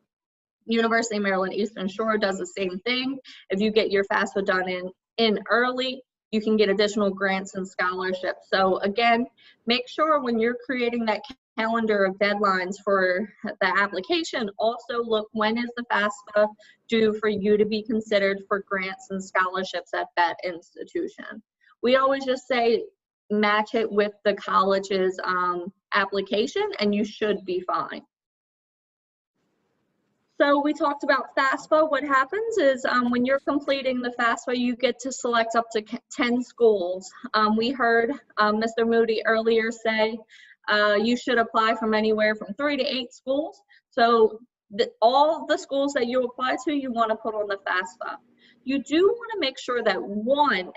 [SPEAKER 7] University of Maryland Eastern Shore does the same thing. If you get your FAFSA done in early, you can get additional grants and scholarships. So again, make sure when you're creating that calendar of deadlines for the application, also look when is the FAFSA due for you to be considered for grants and scholarships at that institution. We always just say match it with the college's application and you should be fine. So we talked about FAFSA. What happens is when you're completing the FAFSA, you get to select up to 10 schools. We heard Mr. Moody earlier say you should apply from anywhere from 3 to 8 schools. So all the schools that you apply to, you want to put on the FAFSA. You do want to make sure that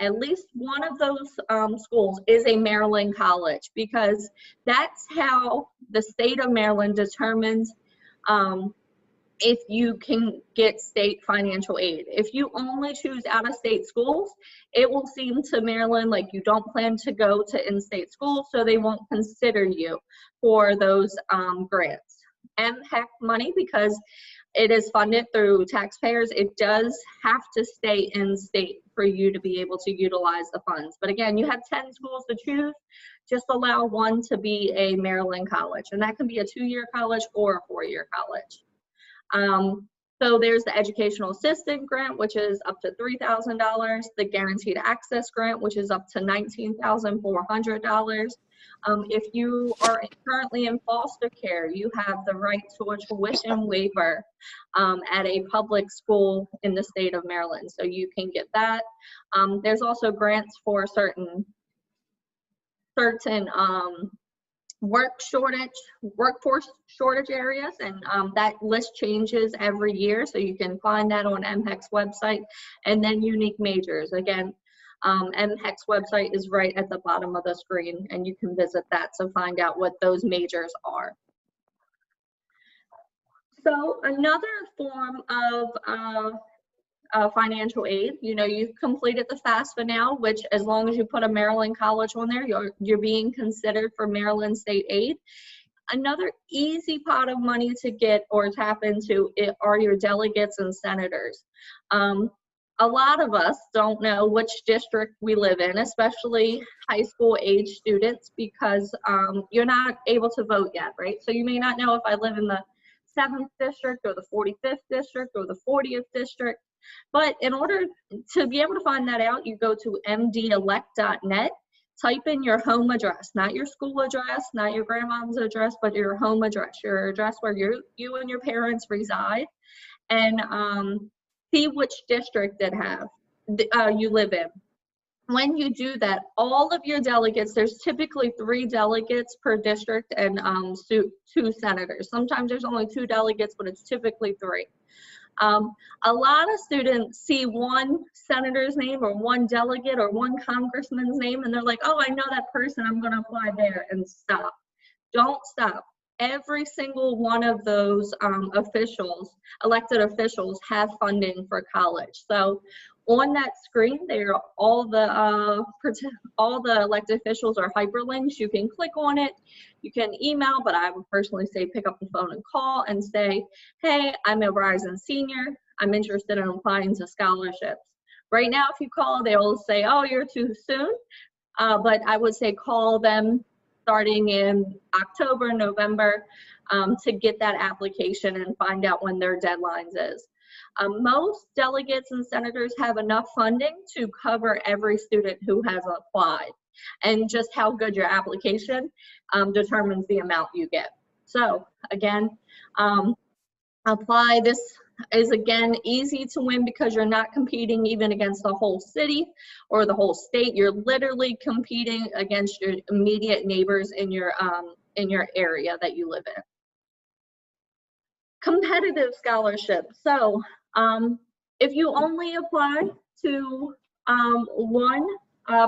[SPEAKER 7] at least one of those schools is a Maryland college, because that's how the state of Maryland determines if you can get state financial aid. If you only choose out-of-state schools, it will seem to Maryland like you don't plan to go to in-state schools, so they won't consider you for those grants. MHEC money, because it is funded through taxpayers, it does have to stay in state for you to be able to utilize the funds. But again, you have 10 schools to choose. Just allow one to be a Maryland college, and that can be a 2-year college or a 4-year college. So there's the educational assistant grant, which is up to $3,000, the guaranteed access grant, which is up to $19,400. If you are currently in foster care, you have the right to a tuition waiver at a public school in the state of Maryland, so you can get that. There's also grants for certain workforce shortage areas, and that list changes every year, so you can find that on MHEC's website. And then unique majors, again, MHEC's website is right at the bottom of the screen, and you can visit that to find out what those majors are. So another form of financial aid, you've completed the FAFSA now, which as long as you put a Maryland college on there, you're being considered for Maryland state aid. Another easy pot of money to get or tap into are your delegates and senators. A lot of us don't know which district we live in, especially high school age students, because you're not able to vote yet, right? So you may not know if I live in the 7th district or the 45th district or the 40th district. But in order to be able to find that out, you go to mdelect.net, type in your home address, not your school address, not your grandmom's address, but your home address, your address where you and your parents reside, and see which district you live in. When you do that, all of your delegates, there's typically 3 delegates per district and 2 senators. Sometimes there's only 2 delegates, but it's typically 3. A lot of students see one senator's name or one delegate or one congressman's name, and they're like, oh, I know that person, I'm going to apply there, and stop. Don't stop. Every single one of those elected officials, have funding for college. So on that screen, there, all the elected officials are hyperlinks. You can click on it. You can email, but I would personally say pick up the phone and call and say, hey, I'm a rising senior. I'm interested in applying to scholarships. Right now, if you call, they'll say, oh, you're too soon. But I would say call them starting in October, November, to get that application and find out when their deadlines is. Most delegates and senators have enough funding to cover every student who has applied, and just how good your application determines the amount you get. So again, apply. This is again easy to win because you're not competing even against the whole city or the whole state. You're literally competing against your immediate neighbors in your area that you live in. Competitive scholarship. So if you only apply to one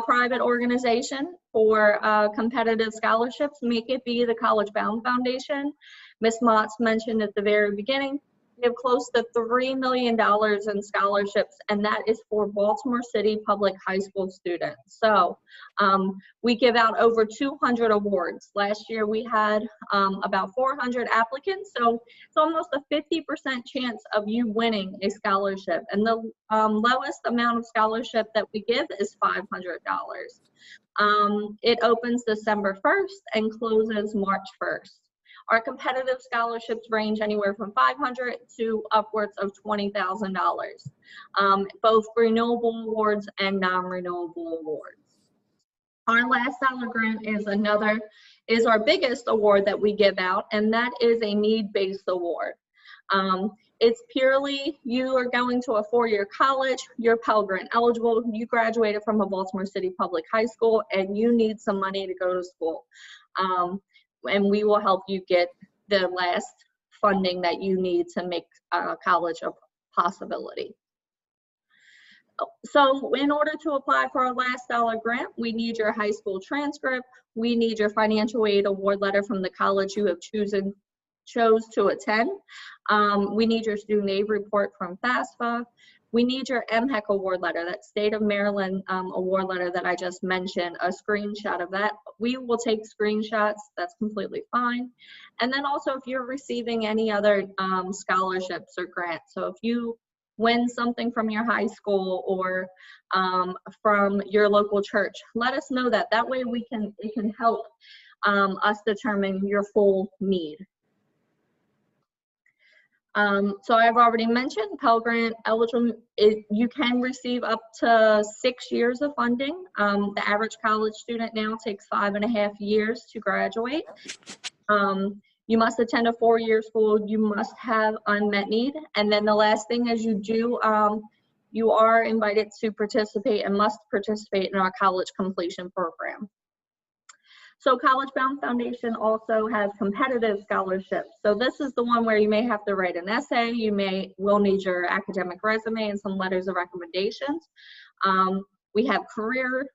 [SPEAKER 7] private organization for competitive scholarships, make it be the CollegeBound Foundation. Ms. Motz mentioned at the very beginning, we have close to $3 million in scholarships, and that is for Baltimore City public high school students. So we give out over 200 awards. Last year we had about 400 applicants, so it's almost a 50% chance of you winning a scholarship. And the lowest amount of scholarship that we give is $500. It opens December 1st and closes March 1st. Our competitive scholarships range anywhere from $500 to upwards of $20,000, both renewable awards and non-renewable awards. Our last dollar grant is our biggest award that we give out, and that is a need-based award. It's purely, you are going to a four-year college, you're Pell Grant eligible, you graduated from a Baltimore City public high school, and you need some money to go to school. And we will help you get the last funding that you need to make college a possibility. So in order to apply for our last dollar grant, we need your high school transcript, we need your financial aid award letter from the college you have chose to attend. We need your student aid report from FAFSA. We need your MHEC award letter, that state of Maryland award letter that I just mentioned, a screenshot of that. We will take screenshots, that's completely fine. And then also if you're receiving any other scholarships or grants, so if you win something from your high school or from your local church, let us know that. That way it can help us determine your full need. So I've already mentioned Pell Grant eligible, you can receive up to 6 years of funding. The average college student now takes 5.5 years to graduate. You must attend a four-year school, you must have unmet need. And then the last thing is you are invited to participate and must participate in our college completion program. So CollegeBound Foundation also has competitive scholarships. So this is the one where you may have to write an essay, will need your academic resume and some letters of recommendations. We have career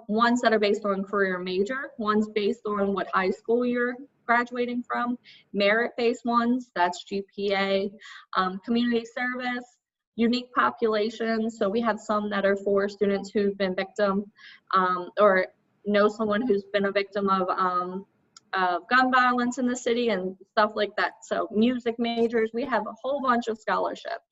[SPEAKER 7] ones that are based on career major, ones based on what high school you're graduating from, merit-based ones, that's GPA, community service, unique populations. So we have some that are for students who've been victim or know someone who's been a victim of gun violence in the city and stuff like that. So music majors, we have a whole bunch of scholarships.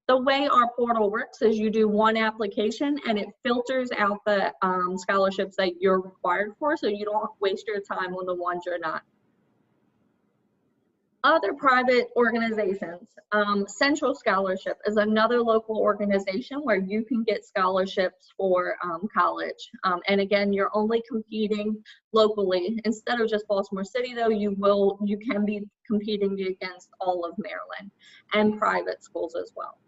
[SPEAKER 7] The way our portal works is you do one application and it filters out the scholarships that you're required for, so you don't waste your time on the ones you're not. Other private organizations, Central Scholarship is another local organization where you can get scholarships for college. And again, you're only competing locally. Instead of just Baltimore City though, you can be competing against all of Maryland and private schools as well.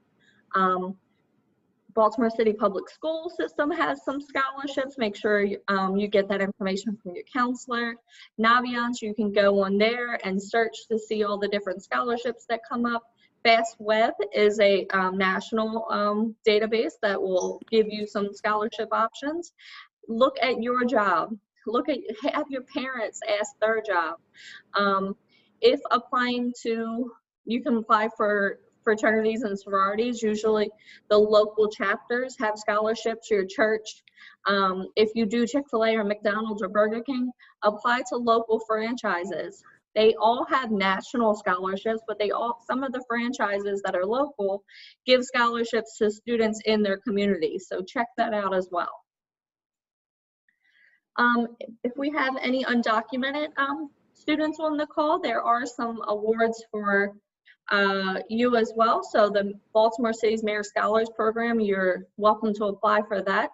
[SPEAKER 7] Baltimore City Public School System has some scholarships. Make sure you get that information from your counselor. Naviance, you can go on there and search to see all the different scholarships that come up. FastWeb is a national database that will give you some scholarship options. Look at your job. Have your parents ask their job. If applying to, you can apply for fraternities and sororities. Usually the local chapters have scholarships, your church. If you do Chick-fil-A or McDonald's or Burger King, apply to local franchises. They all have national scholarships, but some of the franchises that are local give scholarships to students in their community. So check that out as well. If we have any undocumented students on the call, there are some awards for you as well. So the Baltimore City's Mayor Scholars Program, you're welcome to apply for that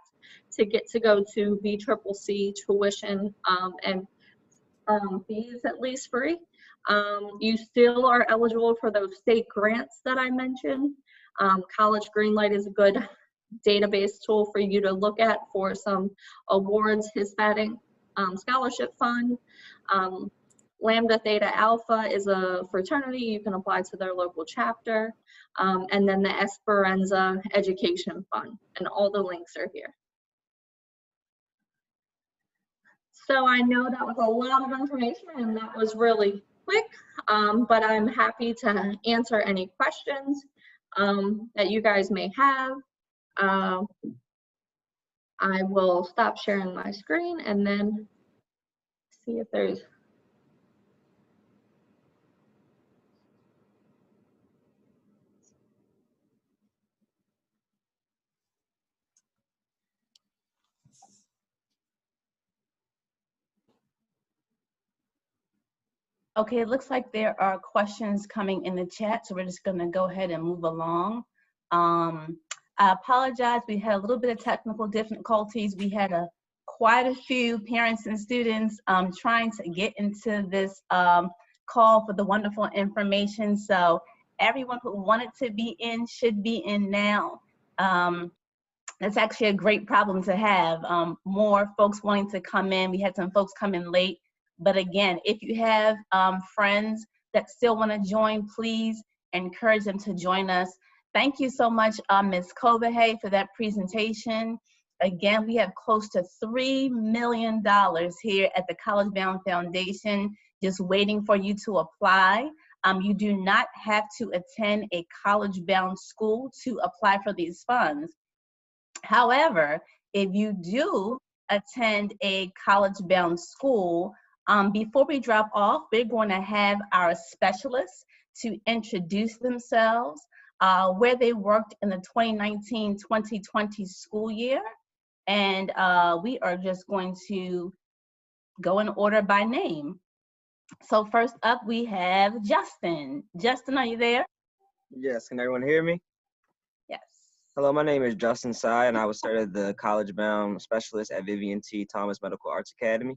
[SPEAKER 7] to get to go to BCCC tuition and fees at least free. You still are eligible for those state grants that I mentioned. College Greenlight is a good database tool for you to look at for some awards. Hispanic Scholarship Fund. Lambda Theta Alpha is a fraternity. You can apply to their local chapter. And then the Esperanza Education Fund, and all the links are here. So I know that was a lot of information and that was really quick, but I'm happy to answer any questions that you guys may have. I will stop sharing my screen and then see if there's.
[SPEAKER 1] Okay, it looks like there are questions coming in the chat, so we're just gonna go ahead and move along. I apologize, we had a little bit of technical difficulties. We had quite a few parents and students trying to get into this call for the wonderful information. So everyone who wanted to be in should be in now. That's actually a great problem to have. More folks wanting to come in. We had some folks come in late. But again, if you have friends that still want to join, please encourage them to join us. Thank you so much, Ms. Kovahay, for that presentation. Again, we have close to $3 million here at the CollegeBound Foundation, just waiting for you to apply. You do not have to attend a CollegeBound school to apply for these funds. However, if you do attend a CollegeBound school, before we drop off, we're going to have our specialists to introduce themselves, where they worked in the 2019-2020 school year. And we are just going to go in order by name. So first up, we have Justin. Justin, are you there?
[SPEAKER 8] Yes, can everyone hear me?
[SPEAKER 1] Yes.
[SPEAKER 8] Hello, my name is Justin Sy, and I was started the CollegeBound specialist at Vivian T. Thomas Medical Arts Academy.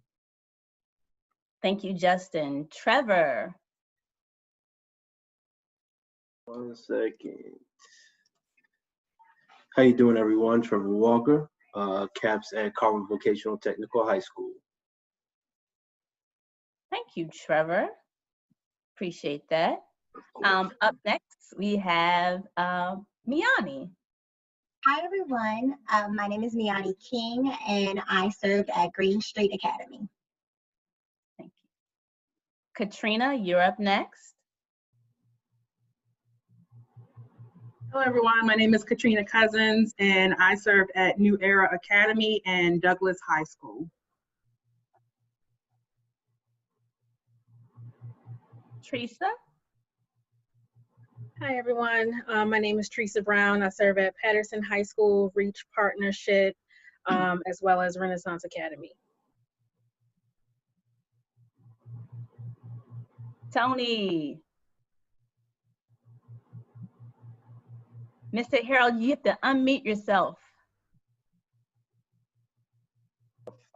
[SPEAKER 1] Thank you, Justin. Trevor.
[SPEAKER 9] 1 second. How you doing, everyone? Trevor Walker, CAPS at Carver Vocational Technical High School.
[SPEAKER 1] Thank you, Trevor. Appreciate that. Up next, we have Miani.
[SPEAKER 10] Hi, everyone. My name is Miani King, and I served at Green Street Academy.
[SPEAKER 1] Thank you. Katrina, you're up next.
[SPEAKER 11] Hello, everyone. My name is Katrina Cousins, and I served at New Era Academy and Douglas High School.
[SPEAKER 1] Teresa.
[SPEAKER 12] Hi, everyone. My name is Teresa Brown. I serve at Patterson High School, Reach Partnership, as well as Renaissance Academy.
[SPEAKER 1] Tony. Mr. Harold, you have to unmute yourself.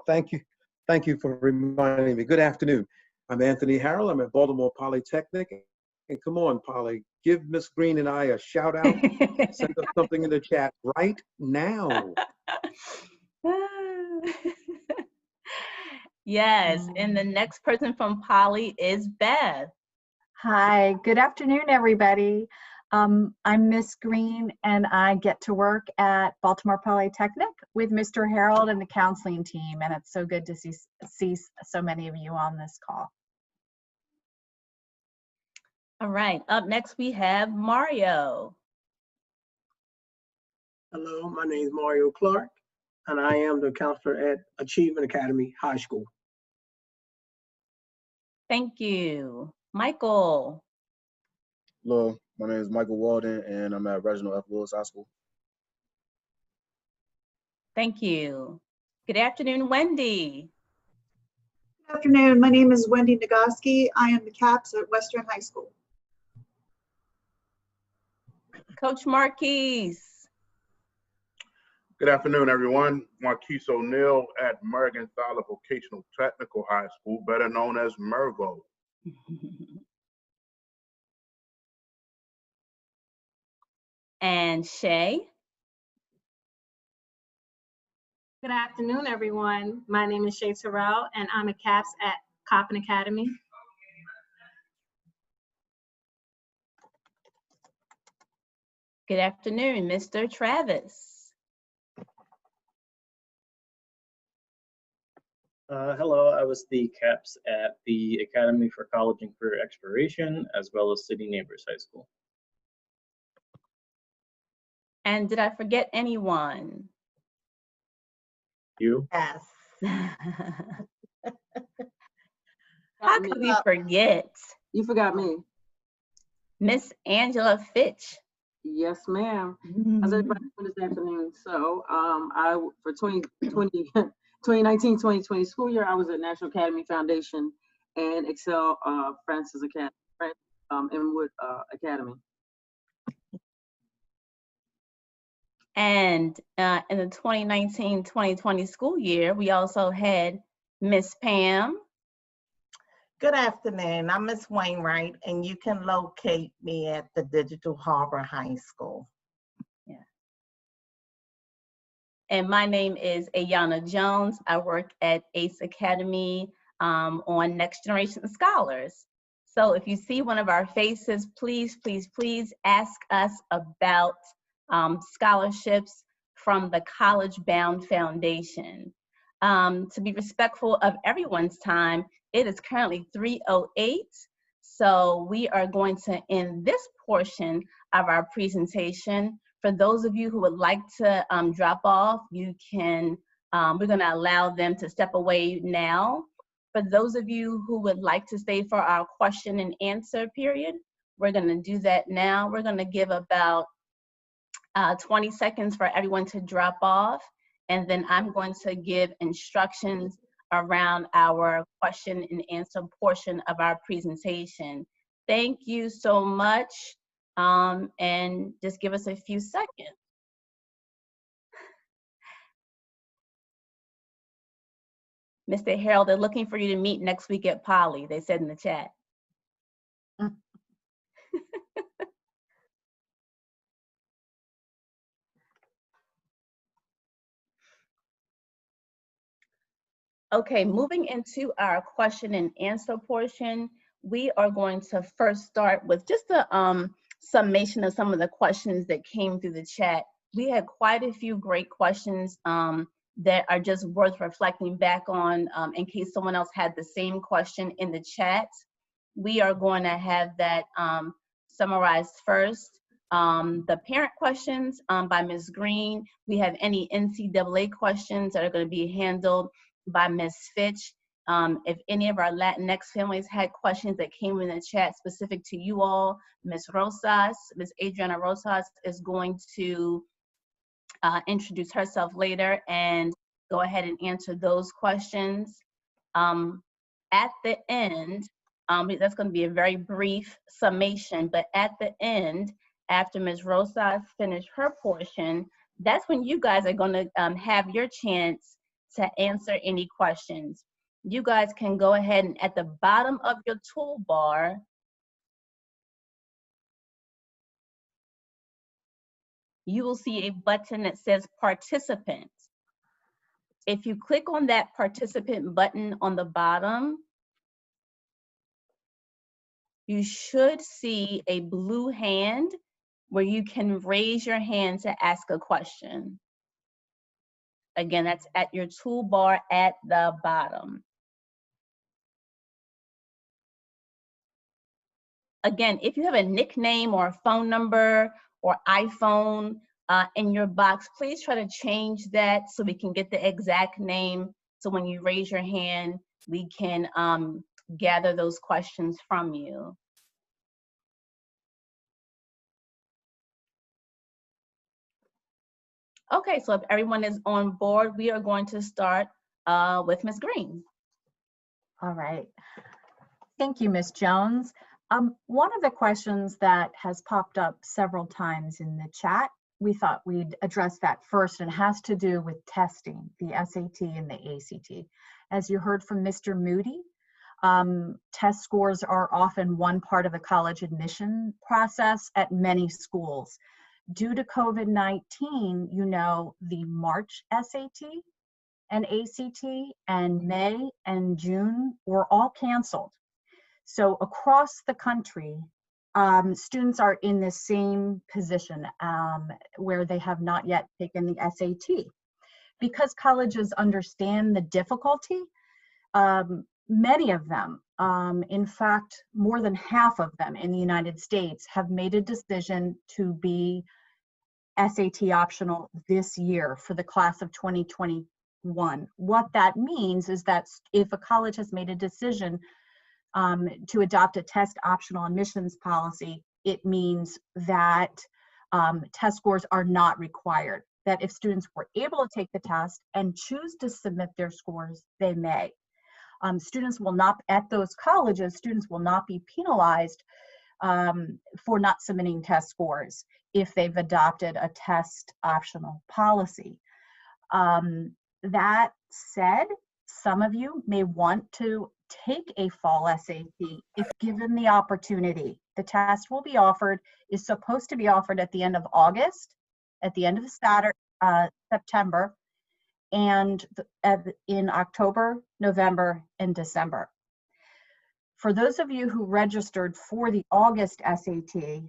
[SPEAKER 13] Thank you. Thank you for reminding me. Good afternoon. I'm Anthony Harrell. I'm at Baltimore Polytechnic. And come on, Polly, give Miss Green and I a shout out. Send us something in the chat right now.
[SPEAKER 1] Yes, and the next person from Poly is Beth.
[SPEAKER 14] Hi, good afternoon, everybody. I'm Miss Green, and I get to work at Baltimore Polytechnic with Mr. Harold and the counseling team, and it's so good to see so many of you on this call.
[SPEAKER 1] All right, up next we have Mario.
[SPEAKER 15] Hello, my name is Mario Clark, and I am the counselor at Achievement Academy High School.
[SPEAKER 1] Thank you. Michael.
[SPEAKER 16] Hello, my name is Michael Walden, and I'm at Reginald F. Lewis High School.
[SPEAKER 1] Thank you. Good afternoon, Wendy.
[SPEAKER 17] Good afternoon. My name is Wendy Nagoski. I am the CAPS at Western High School.
[SPEAKER 1] Coach Marquise.
[SPEAKER 18] Good afternoon, everyone. Marquise O'Neill at Mergenthaler Vocational Technical High School, better known as Mervo.
[SPEAKER 1] And Shay.
[SPEAKER 12] Good afternoon, everyone. My name is Shay Terrell, and I'm a CAPS at Coppin Academy.
[SPEAKER 1] Good afternoon, Mr. Travis.
[SPEAKER 19] Hello, I was the CAPS at the Academy for College and Career Exploration, as well as City Neighbors High School.
[SPEAKER 1] And did I forget anyone?
[SPEAKER 19] You?
[SPEAKER 6] Yes.
[SPEAKER 1] How could we forget?
[SPEAKER 20] You forgot me.
[SPEAKER 1] Miss Angela Fitch.
[SPEAKER 20] Yes, ma'am. How's everybody doing this afternoon? So for 2019-2020 school year, I was at National Academy Foundation and Excel Francis Academy, right? Inwood Academy.
[SPEAKER 1] And in the 2019-2020 school year, we also had Miss Pam.
[SPEAKER 21] Good afternoon. I'm Miss Wainwright, and you can locate me at the Digital Harbor High School.
[SPEAKER 1] Yeah. And my name is Ayana Jones. I work at ACE Academy on Next Generation Scholars. So if you see one of our faces, please, please, please ask us about scholarships from the CollegeBound Foundation. To be respectful of everyone's time, it is currently 3:08, so we are going to end this portion of our presentation. For those of you who would like to drop off, you can, we're gonna allow them to step away now. For those of you who would like to stay for our question and answer period, we're gonna do that now. We're gonna give about 20 seconds for everyone to drop off, and then I'm going to give instructions around our question and answer portion of our presentation. Thank you so much, and just give us a few seconds. Mr. Harold, they're looking for you to meet next week at Poly, they said in the chat. Okay, moving into our question and answer portion, we are going to first start with just a summation of some of the questions that came through the chat. We had quite a few great questions that are just worth reflecting back on in case someone else had the same question in the chat. We are going to have that summarized first. The parent questions by Ms. Green. We have any NCAA questions that are going to be handled by Ms. Fitch. If any of our Latinx families had questions that came in the chat specific to you all, Ms. Rosas, Ms. Adriana Rosas is going to introduce herself later and go ahead and answer those questions. At the end, that's going to be a very brief summation, but at the end, after Ms. Rosas finished her portion, that's when you guys are going to have your chance to answer any questions. You guys can go ahead and at the bottom of your toolbar, you will see a button that says participants. If you click on that participant button on the bottom, you should see a blue hand where you can raise your hand to ask a question. Again, that's at your toolbar at the bottom. Again, if you have a nickname or a phone number or iPhone in your box, please try to change that so we can get the exact name. So when you raise your hand, we can gather those questions from you. Okay, so if everyone is on board, we are going to start with Ms. Green.
[SPEAKER 14] All right. Thank you, Ms. Jones. One of the questions that has popped up several times in the chat, we thought we'd address that first, and it has to do with testing, the SAT and the ACT. As you heard from Mr. Moody, test scores are often one part of the college admission process at many schools. Due to COVID-19, you know, the March SAT and ACT and May and June were all canceled. So across the country, students are in the same position where they have not yet taken the SAT. Because colleges understand the difficulty, many of them, in fact, more than half of them in the United States have made a decision to be SAT optional this year for the class of 2021. What that means is that if a college has made a decision to adopt a test optional admissions policy, it means that test scores are not required. That if students were able to take the test and choose to submit their scores, they may. Students will not, at those colleges, students will not be penalized for not submitting test scores if they've adopted a test optional policy. That said, some of you may want to take a fall SAT if given the opportunity. The test will be offered, is supposed to be offered at the end of August, at the end of September, and in October, November, and December. For those of you who registered for the August SAT,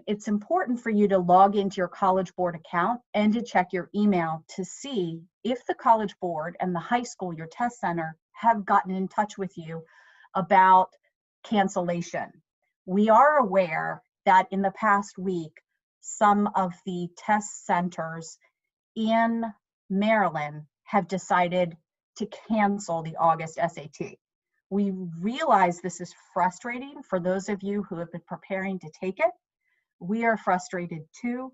[SPEAKER 14] it's important for you to log into your College Board account and to check your email to see if the College Board and the high school, your test center, have gotten in touch with you about cancellation. We are aware that in the past week, some of the test centers in Maryland have decided to cancel the August SAT. We realize this is frustrating for those of you who have been preparing to take it. We are frustrated too.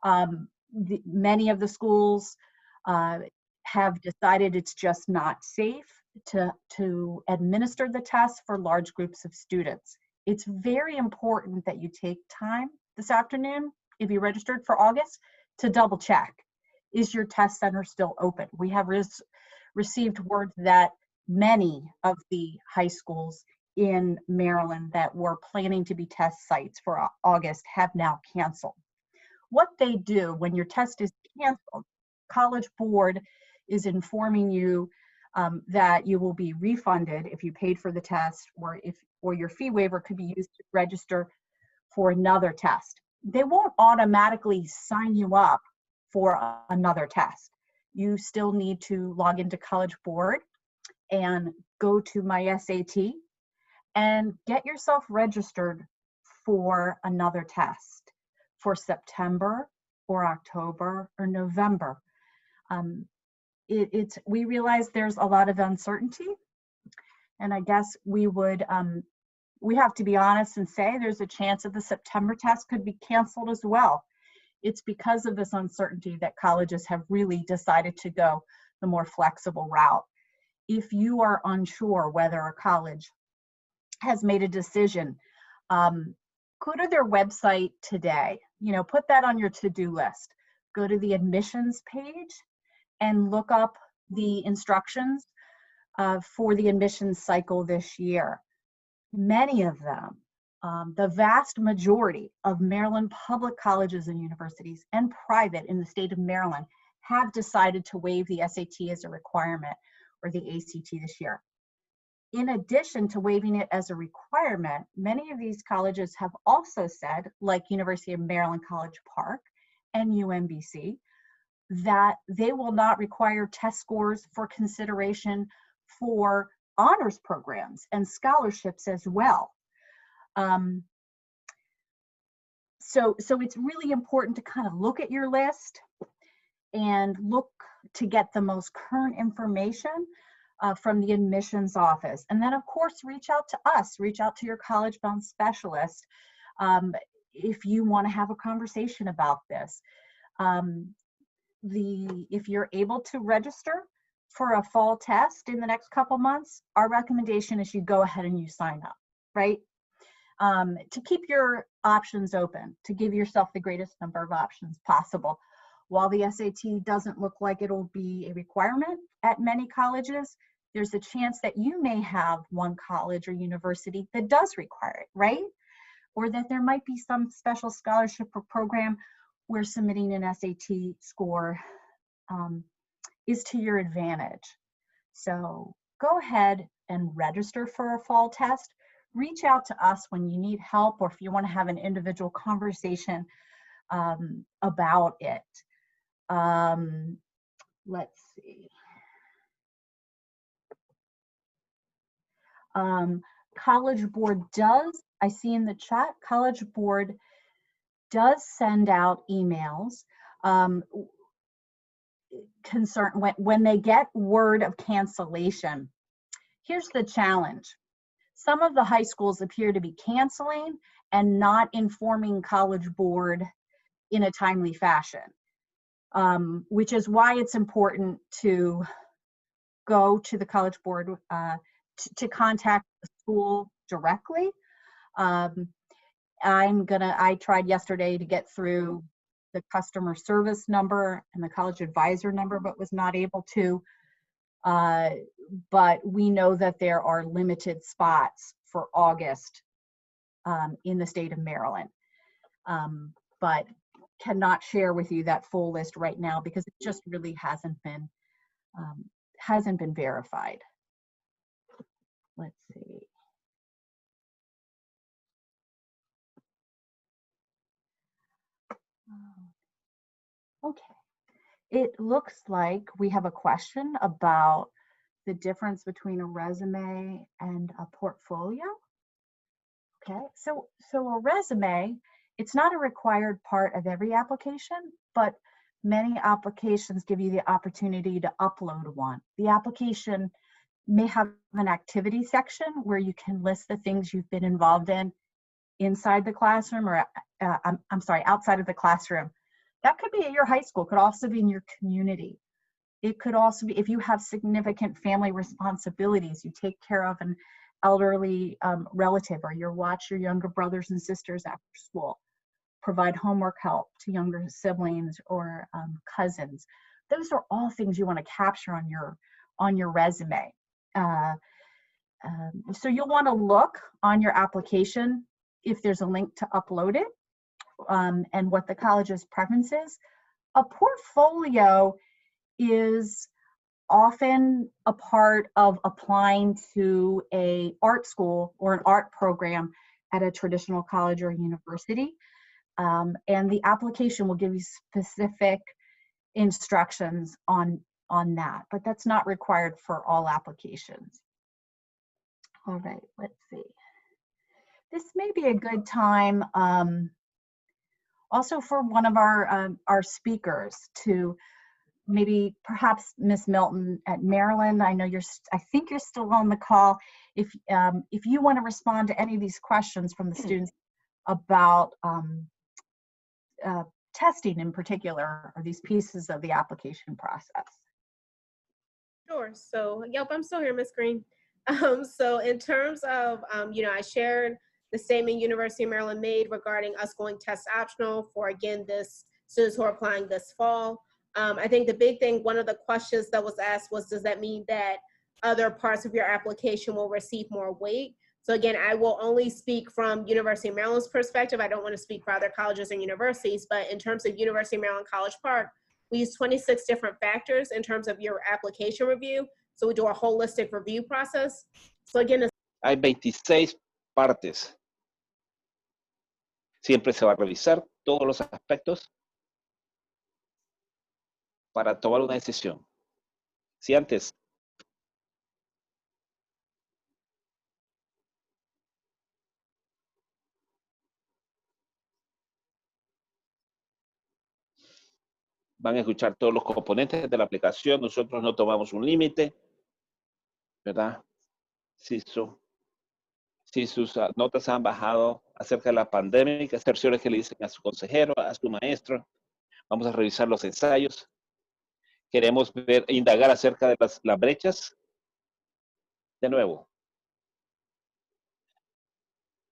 [SPEAKER 14] Many of the schools have decided it's just not safe to administer the test for large groups of students. It's very important that you take time this afternoon, if you registered for August, to double check. Is your test center still open? We have received word that many of the high schools in Maryland that were planning to be test sites for August have now canceled. What they do when your test is canceled, College Board is informing you that you will be refunded if you paid for the test, or your fee waiver could be used to register for another test. They won't automatically sign you up for another test. You still need to log into College Board and go to My SAT and get yourself registered for another test for September or October or November. We realize there's a lot of uncertainty, and I guess we have to be honest and say there's a chance that the September test could be canceled as well. It's because of this uncertainty that colleges have really decided to go the more flexible route. If you are unsure whether a college has made a decision, go to their website today. Put that on your to-do list. Go to the admissions page and look up the instructions for the admissions cycle this year. Many of them, the vast majority of Maryland public colleges and universities and private in the state of Maryland have decided to waive the SAT as a requirement, or the ACT this year. In addition to waiving it as a requirement, many of these colleges have also said, like University of Maryland College Park and UMBC, that they will not require test scores for consideration for honors programs and scholarships as well. So it's really important to kind of look at your list and look to get the most current information from the admissions office. And then of course, reach out to us, reach out to your CollegeBound specialist if you want to have a conversation about this. If you're able to register for a fall test in the next couple months, our recommendation is you go ahead and you sign up, right? To keep your options open, to give yourself the greatest number of options possible. While the SAT doesn't look like it'll be a requirement at many colleges, there's a chance that you may have one college or university that does require it, right? or that there might be some special scholarship or program where submitting an SAT score is to your advantage. So go ahead and register for a fall test. Reach out to us when you need help or if you want to have an individual conversation about it. Let's see. College Board does, I see in the chat, College Board does send out emails when they get word of cancellation. Here's the challenge. Some of the high schools appear to be canceling and not informing College Board in a timely fashion, which is why it's important to go to the College Board to contact the school directly. I tried yesterday to get through the customer service number and the college advisor number, but was not able to. But we know that there are limited spots for August in the state of Maryland. But cannot share with you that full list right now because it just really hasn't been verified. Let's see. Okay. It looks like we have a question about the difference between a resume and a portfolio. Okay, so a resume, it's not a required part of every application, but many applications give you the opportunity to upload one. The application may have an activity section where you can list the things you've been involved in inside the classroom or, I'm sorry, outside of the classroom. That could be at your high school, could also be in your community. It could also be if you have significant family responsibilities, you take care of an elderly relative, or you watch your younger brothers and sisters after school, provide homework help to younger siblings or cousins. Those are all things you want to capture on your resume. So you'll want to look on your application if there's a link to upload it and what the college's preference is. A portfolio is often a part of applying to an art school or an art program at a traditional college or university. And the application will give you specific instructions on that, but that's not required for all applications. All right, let's see. This may be a good time also for one of our speakers to maybe perhaps Miss Milton at Maryland. I know I think you're still on the call. If you want to respond to any of these questions from the students about testing in particular, or these pieces of the application process.
[SPEAKER 6] Sure. So, yep, I'm still here, Ms. Green. So in terms of, I shared the statement University of Maryland made regarding us going test optional for, again, this students who are applying this fall. I think the big thing, one of the questions that was asked was, does that mean that other parts of your application will receive more weight? So again, I will only speak from University of Maryland's perspective. I don't want to speak for other colleges and universities, but in terms of University of Maryland College Park, we use 26 different factors in terms of your application review. So we do a holistic review process. So again,
[SPEAKER 5] hay 26 partes. Siempre se va a revisar todos los aspectos para tomar una decisión. Si antes van a escuchar todos los componentes de la aplicación, nosotros no tomamos un límite, ¿verdad? Si sus notas han bajado acerca de la pandemia, y qué excepciones que le dicen a su consejero, a su maestro, vamos a revisar los ensayos. Queremos indagar acerca de las brechas. De nuevo,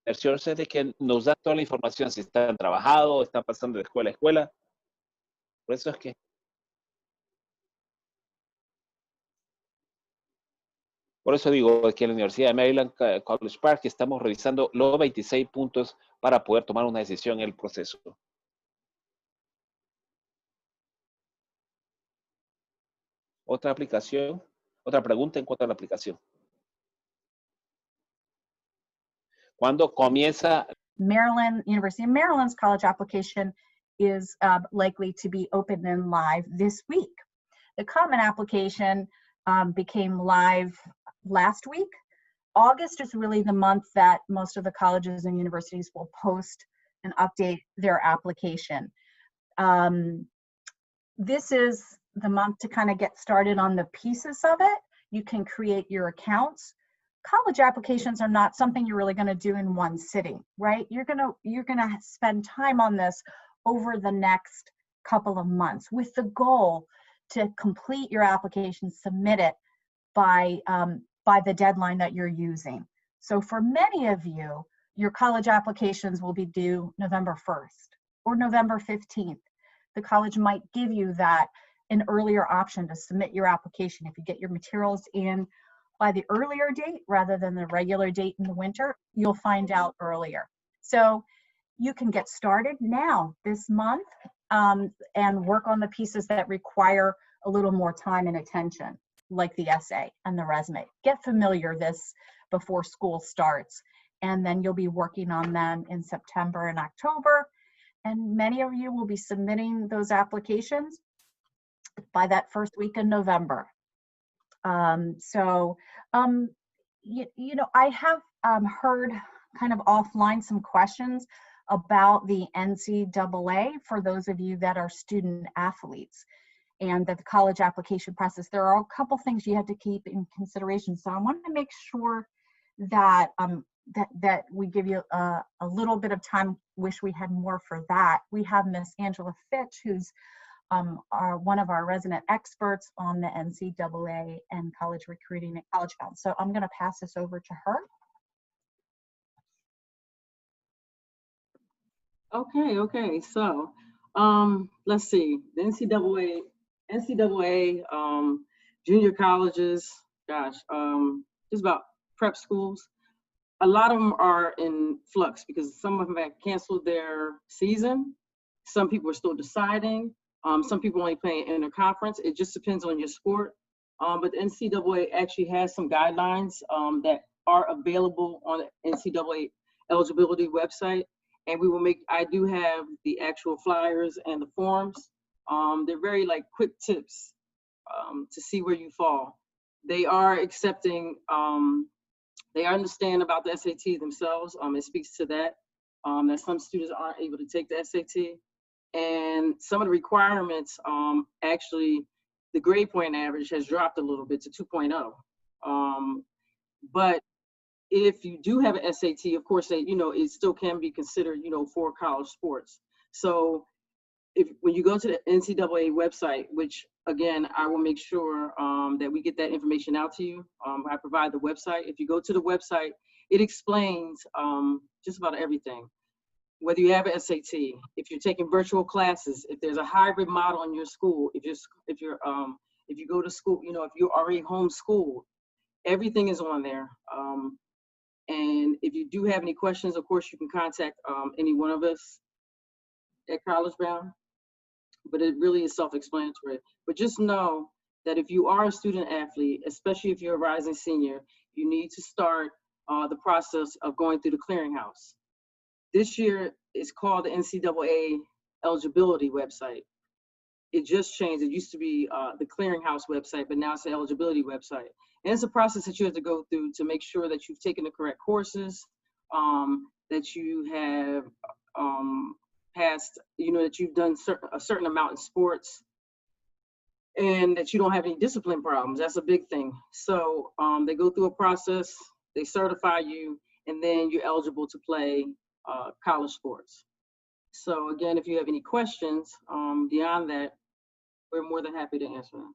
[SPEAKER 5] cerciórese de que nos da toda la información, si están trabajando, están pasando de escuela a escuela. Por eso es que Por eso digo que en la Universidad de Maryland, College Park, estamos revisando los 26 puntos para poder tomar una decisión en el proceso. Otra aplicación, otra pregunta en cuanto a la aplicación. ¿Cuándo comienza?
[SPEAKER 14] University of Maryland's college application is likely to be open and live this week. The Common application became live last week. August is really the month that most of the colleges and universities will post and update their application. This is the month to kind of get started on the pieces of it. You can create your accounts. College applications are not something you're really going to do in one sitting, right? You're gonna spend time on this over the next couple of months with the goal to complete your application, submit it by the deadline that you're using. So for many of you, your college applications will be due November 1st or November 15th. The college might give you that an earlier option to submit your application. If you get your materials in by the earlier date rather than the regular date in the winter, you'll find out earlier. So you can get started now this month and work on the pieces that require a little more time and attention, like the essay and the resume. Get familiar this before school starts, and then you'll be working on them in September and October. And many of you will be submitting those applications by that first week in November. You know, I have heard kind of offline some questions about the NCAA for those of you that are student athletes and the college application process. There are a couple things you have to keep in consideration. So I want to make sure that that we give you a little bit of time. Wish we had more for that. We have Miss Angela Fitch, who's one of our resident experts on the NCAA and college recruiting at CollegeBound. So I'm going to pass this over to her.
[SPEAKER 20] Okay. So let's see. The NCAA junior colleges, gosh, just about prep schools. A lot of them are in flux because some of them have canceled their season. Some people are still deciding. Some people only play interconference. It just depends on your sport. But the NCAA actually has some guidelines that are available on the NCAA eligibility website. And we will I do have the actual flyers and the forms. They're very like quick tips to see where you fall. They are accepting, they understand about the SAT themselves. It speaks to that some students aren't able to take the SAT. And some of the requirements, actually, the grade point average has dropped a little bit to 2.0. But if you do have an SAT, of course, it still can be considered, for college sports. So when you go to the NCAA website, which again, I will make sure that we get that information out to you. I provide the website. If you go to the website, it explains just about everything. Whether you have an SAT, if you're taking virtual classes, if there's a hybrid model in your school, if you go to school, if you're already homeschooled, everything is on there. And if you do have any questions, of course, you can contact any one of us at CollegeBound. But it really is self-explanatory. But just know that if you are a student athlete, especially if you're a rising senior, you need to start the process of going through the clearinghouse. This year, it's called the NCAA eligibility website. It just changed. It used to be the clearinghouse website, but now it's the eligibility website. And it's a process that you have to go through to make sure that you've taken the correct courses, that you have passed, that you've done a certain amount in sports, and that you don't have any discipline problems. That's a big thing. So they go through a process, they certify you, and then you're eligible to play college sports. So again, if you have any questions beyond that, we're more than happy to answer them.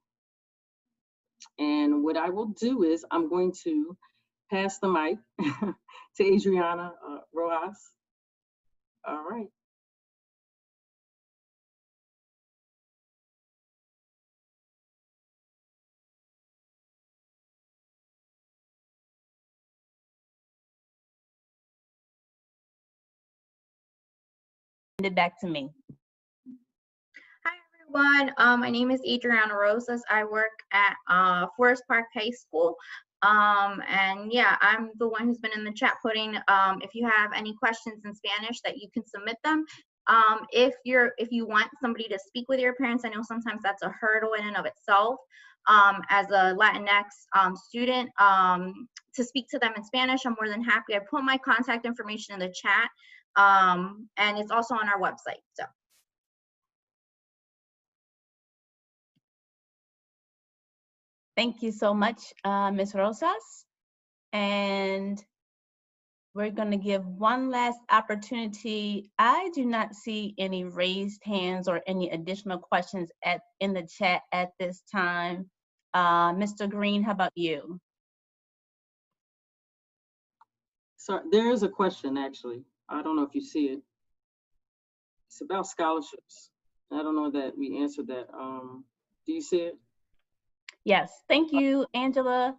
[SPEAKER 20] And what I will do is I'm going to pass the mic to Adriana Rojas. All right.
[SPEAKER 1] it back to me.
[SPEAKER 7] Everyone, my name is Adriana Rosas. I work at Forest Park High School. And yeah, I'm the one who's been in the chat putting, if you have any questions in Spanish, that you can submit them. If you want somebody to speak with your parents, I know sometimes that's a hurdle in and of itself. As a Latinx student, to speak to them in Spanish, I'm more than happy. I put my contact information in the chat, and it's also on our website. So.
[SPEAKER 1] Thank you so much, Ms. Rosas. And we're going to give one last opportunity. I do not see any raised hands or any additional questions in the chat at this time. Mr. Green, how about you?
[SPEAKER 20] So there is a question, actually. I don't know if you see it. It's about scholarships. I don't know that we answered that. Do you see it?
[SPEAKER 1] Yes, thank you, Angela.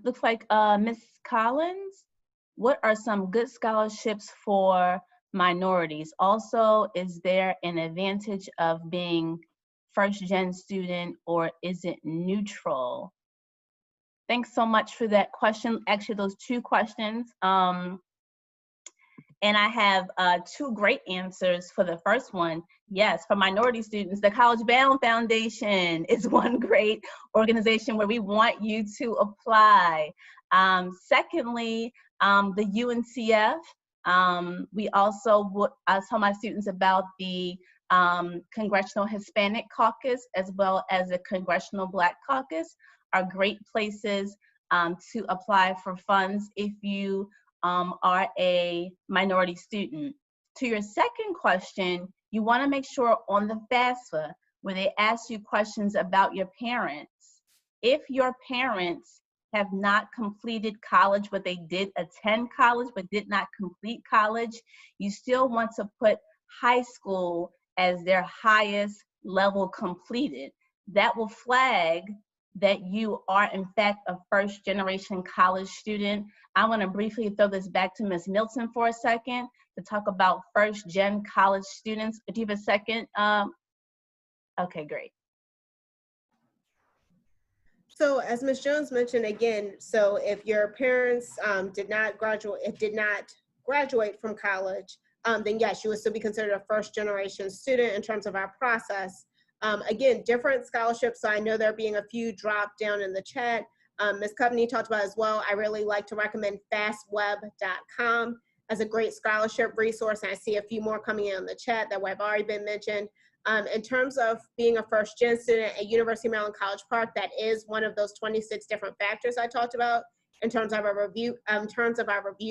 [SPEAKER 1] Looks like Ms. Collins, what are some good scholarships for minorities? Also, is there an advantage of being first-gen student, or is it neutral? Thanks so much for that question. Actually, those two questions. And I have two great answers for the first one. Yes, for minority students, the CollegeBound Foundation is one great organization where we want you to apply. Secondly, the UNCF. We also, I tell my students about the Congressional Hispanic Caucus as well as the Congressional Black Caucus are great places to apply for funds if you are a minority student. To your second question, you want to make sure on the FAFSA, where they ask you questions about your parents, if your parents have not completed college, but they did attend college but did not complete college, you still want to put high school as their highest level completed. That will flag that you are in fact a first generation college student. I want to briefly throw this back to Ms. Milton for a second to talk about first gen college students. Do you have a second? Okay, great.
[SPEAKER 6] So as Ms. Jones mentioned again, so if your parents did not graduate from college, then yes, you would still be considered a first generation student in terms of our process. Again, different scholarships. So I know there being a few dropped down in the chat. Ms. Coveney talked about as well. I really like to recommend fastweb.com as a great scholarship resource. And I see a few more coming in the chat that have already been mentioned. In terms of being a first gen student at University of Maryland College Park, that is one of those 26 different factors I talked about in terms of our review,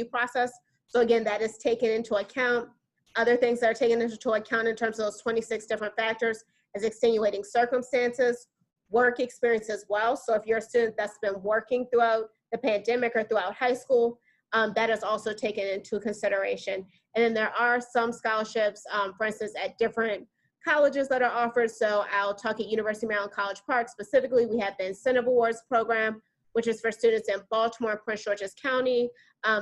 [SPEAKER 6] process. So again, that is taken into account. Other things that are taken into account in terms of those 26 different factors is extenuating circumstances, work experience as well. So if you're a student that's been working throughout the pandemic or throughout high school, that is also taken into consideration. And then there are some scholarships, for instance, at different colleges that are offered. So I'll talk at University of Maryland College Park. Specifically, we have the Incentive Awards program, which is for students in Baltimore and Prince George's County.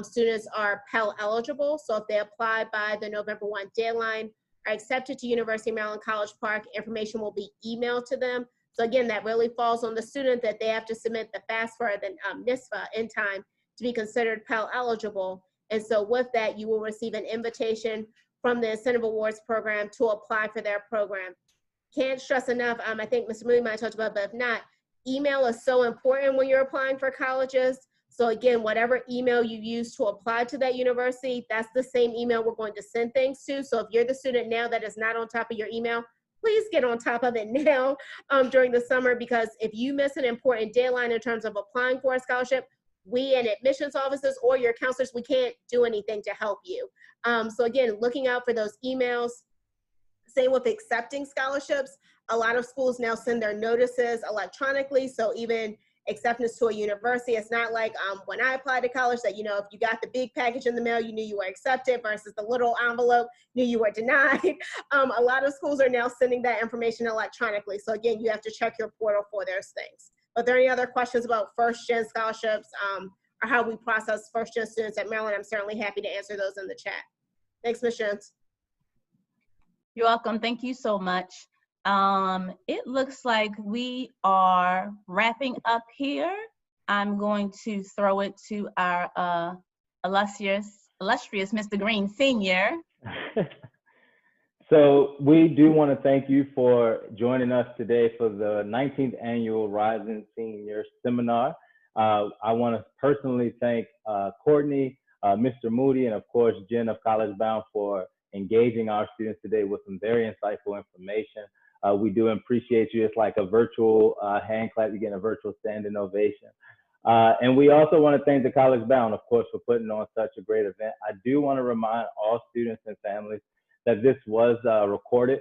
[SPEAKER 6] Students are Pell eligible. So if they apply by the November 1 deadline, are accepted to University of Maryland College Park, information will be emailed to them. So again, that really falls on the student that they have to submit the FAFSA, the NISFA in time to be considered Pell eligible. And so with that, you will receive an invitation from the Incentive Awards program to apply for their program. Can't stress enough, I think Mr. Moody might have talked about, but if not, email is so important when you're applying for colleges. So again, whatever email you use to apply to that university, that's the same email we're going to send things to. So if you're the student now that is not on top of your email, please get on top of it now during the summer, because if you miss an important deadline in terms of applying for a scholarship, we in admissions offices or your counselors, we can't do anything to help you. So again, looking out for those emails. Same with accepting scholarships. A lot of schools now send their notices electronically. So even acceptance to a university, it's not like when I applied to college that, you know, if you got the big package in the mail, you knew you were accepted versus the little envelope, knew you were denied. A lot of schools are now sending that information electronically. So again, you have to check your portal for those things. Are there any other questions about first-gen scholarships or how we process first-gen students at Maryland? I'm certainly happy to answer those in the chat. Thanks, Ms. Jones.
[SPEAKER 1] You're welcome. Thank you so much. It looks like we are wrapping up here. I'm going to throw it to our illustrious Mr. Green Sr.
[SPEAKER 2] So we do want to thank you for joining us today for the 19th annual Rising Senior Seminar. I want to personally thank Courtney, Mr. Moody, and of course, Jen of CollegeBound for engaging our students today with some very insightful information. We do appreciate you. It's like a virtual hand clap. You're getting a virtual standing ovation. And we also want to thank the CollegeBound, of course, for putting on such a great event. I do want to remind all students and families that this was recorded.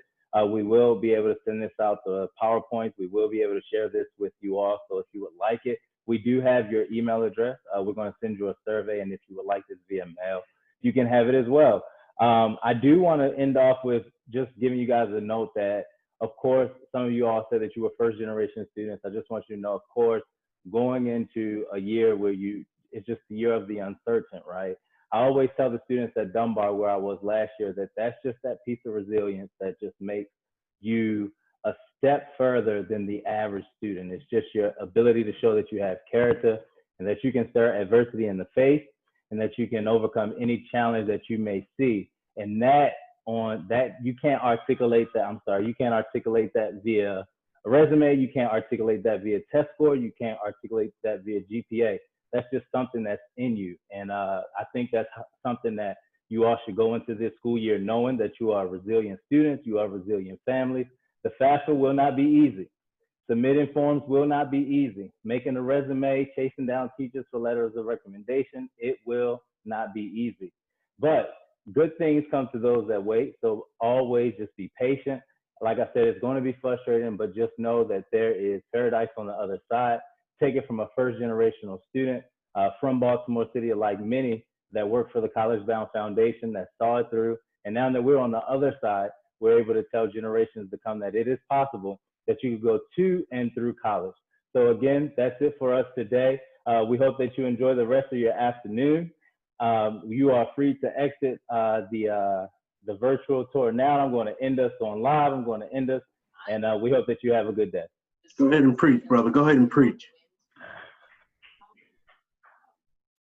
[SPEAKER 2] We will be able to send this out to PowerPoint. We will be able to share this with you all. So if you would like it, we do have your email address. We're going to send you a survey. And if you would like this via mail, you can have it as well. I do want to end off with just giving you guys a note that, of course, some of you all said that you were first generation students. I just want you to know, of course, going into a year where it's just the year of the uncertain, right? I always tell the students at Dunbar, where I was last year, that that's just that piece of resilience that just makes you a step further than the average student. It's just your ability to show that you have character and that you can stare adversity in the face and that you can overcome any challenge that you may see. And you can't articulate that via a resume. You can't articulate that via test score. You can't articulate that via GPA. That's just something that's in you. And I think that's something that you all should go into this school year knowing that you are resilient students, you are resilient families. The FAFSA will not be easy. Submitting forms will not be easy. Making a resume, chasing down teachers for letters of recommendation, it will not be easy. But good things come to those that wait. So always just be patient. Like I said, it's going to be frustrating, but just know that there is paradise on the other side. Take it from a first generational student from Baltimore City, like many that work for the CollegeBound Foundation that saw it through. And now that we're on the other side, we're able to tell generations to come that it is possible that you can go to and through college. So again, that's it for us today. We hope that you enjoy the rest of your afternoon. You are free to exit the virtual tour now. I'm going to end us on live. I'm going to end us, and we hope that you have a good day.
[SPEAKER 13] Go ahead and preach, brother. Go ahead and preach.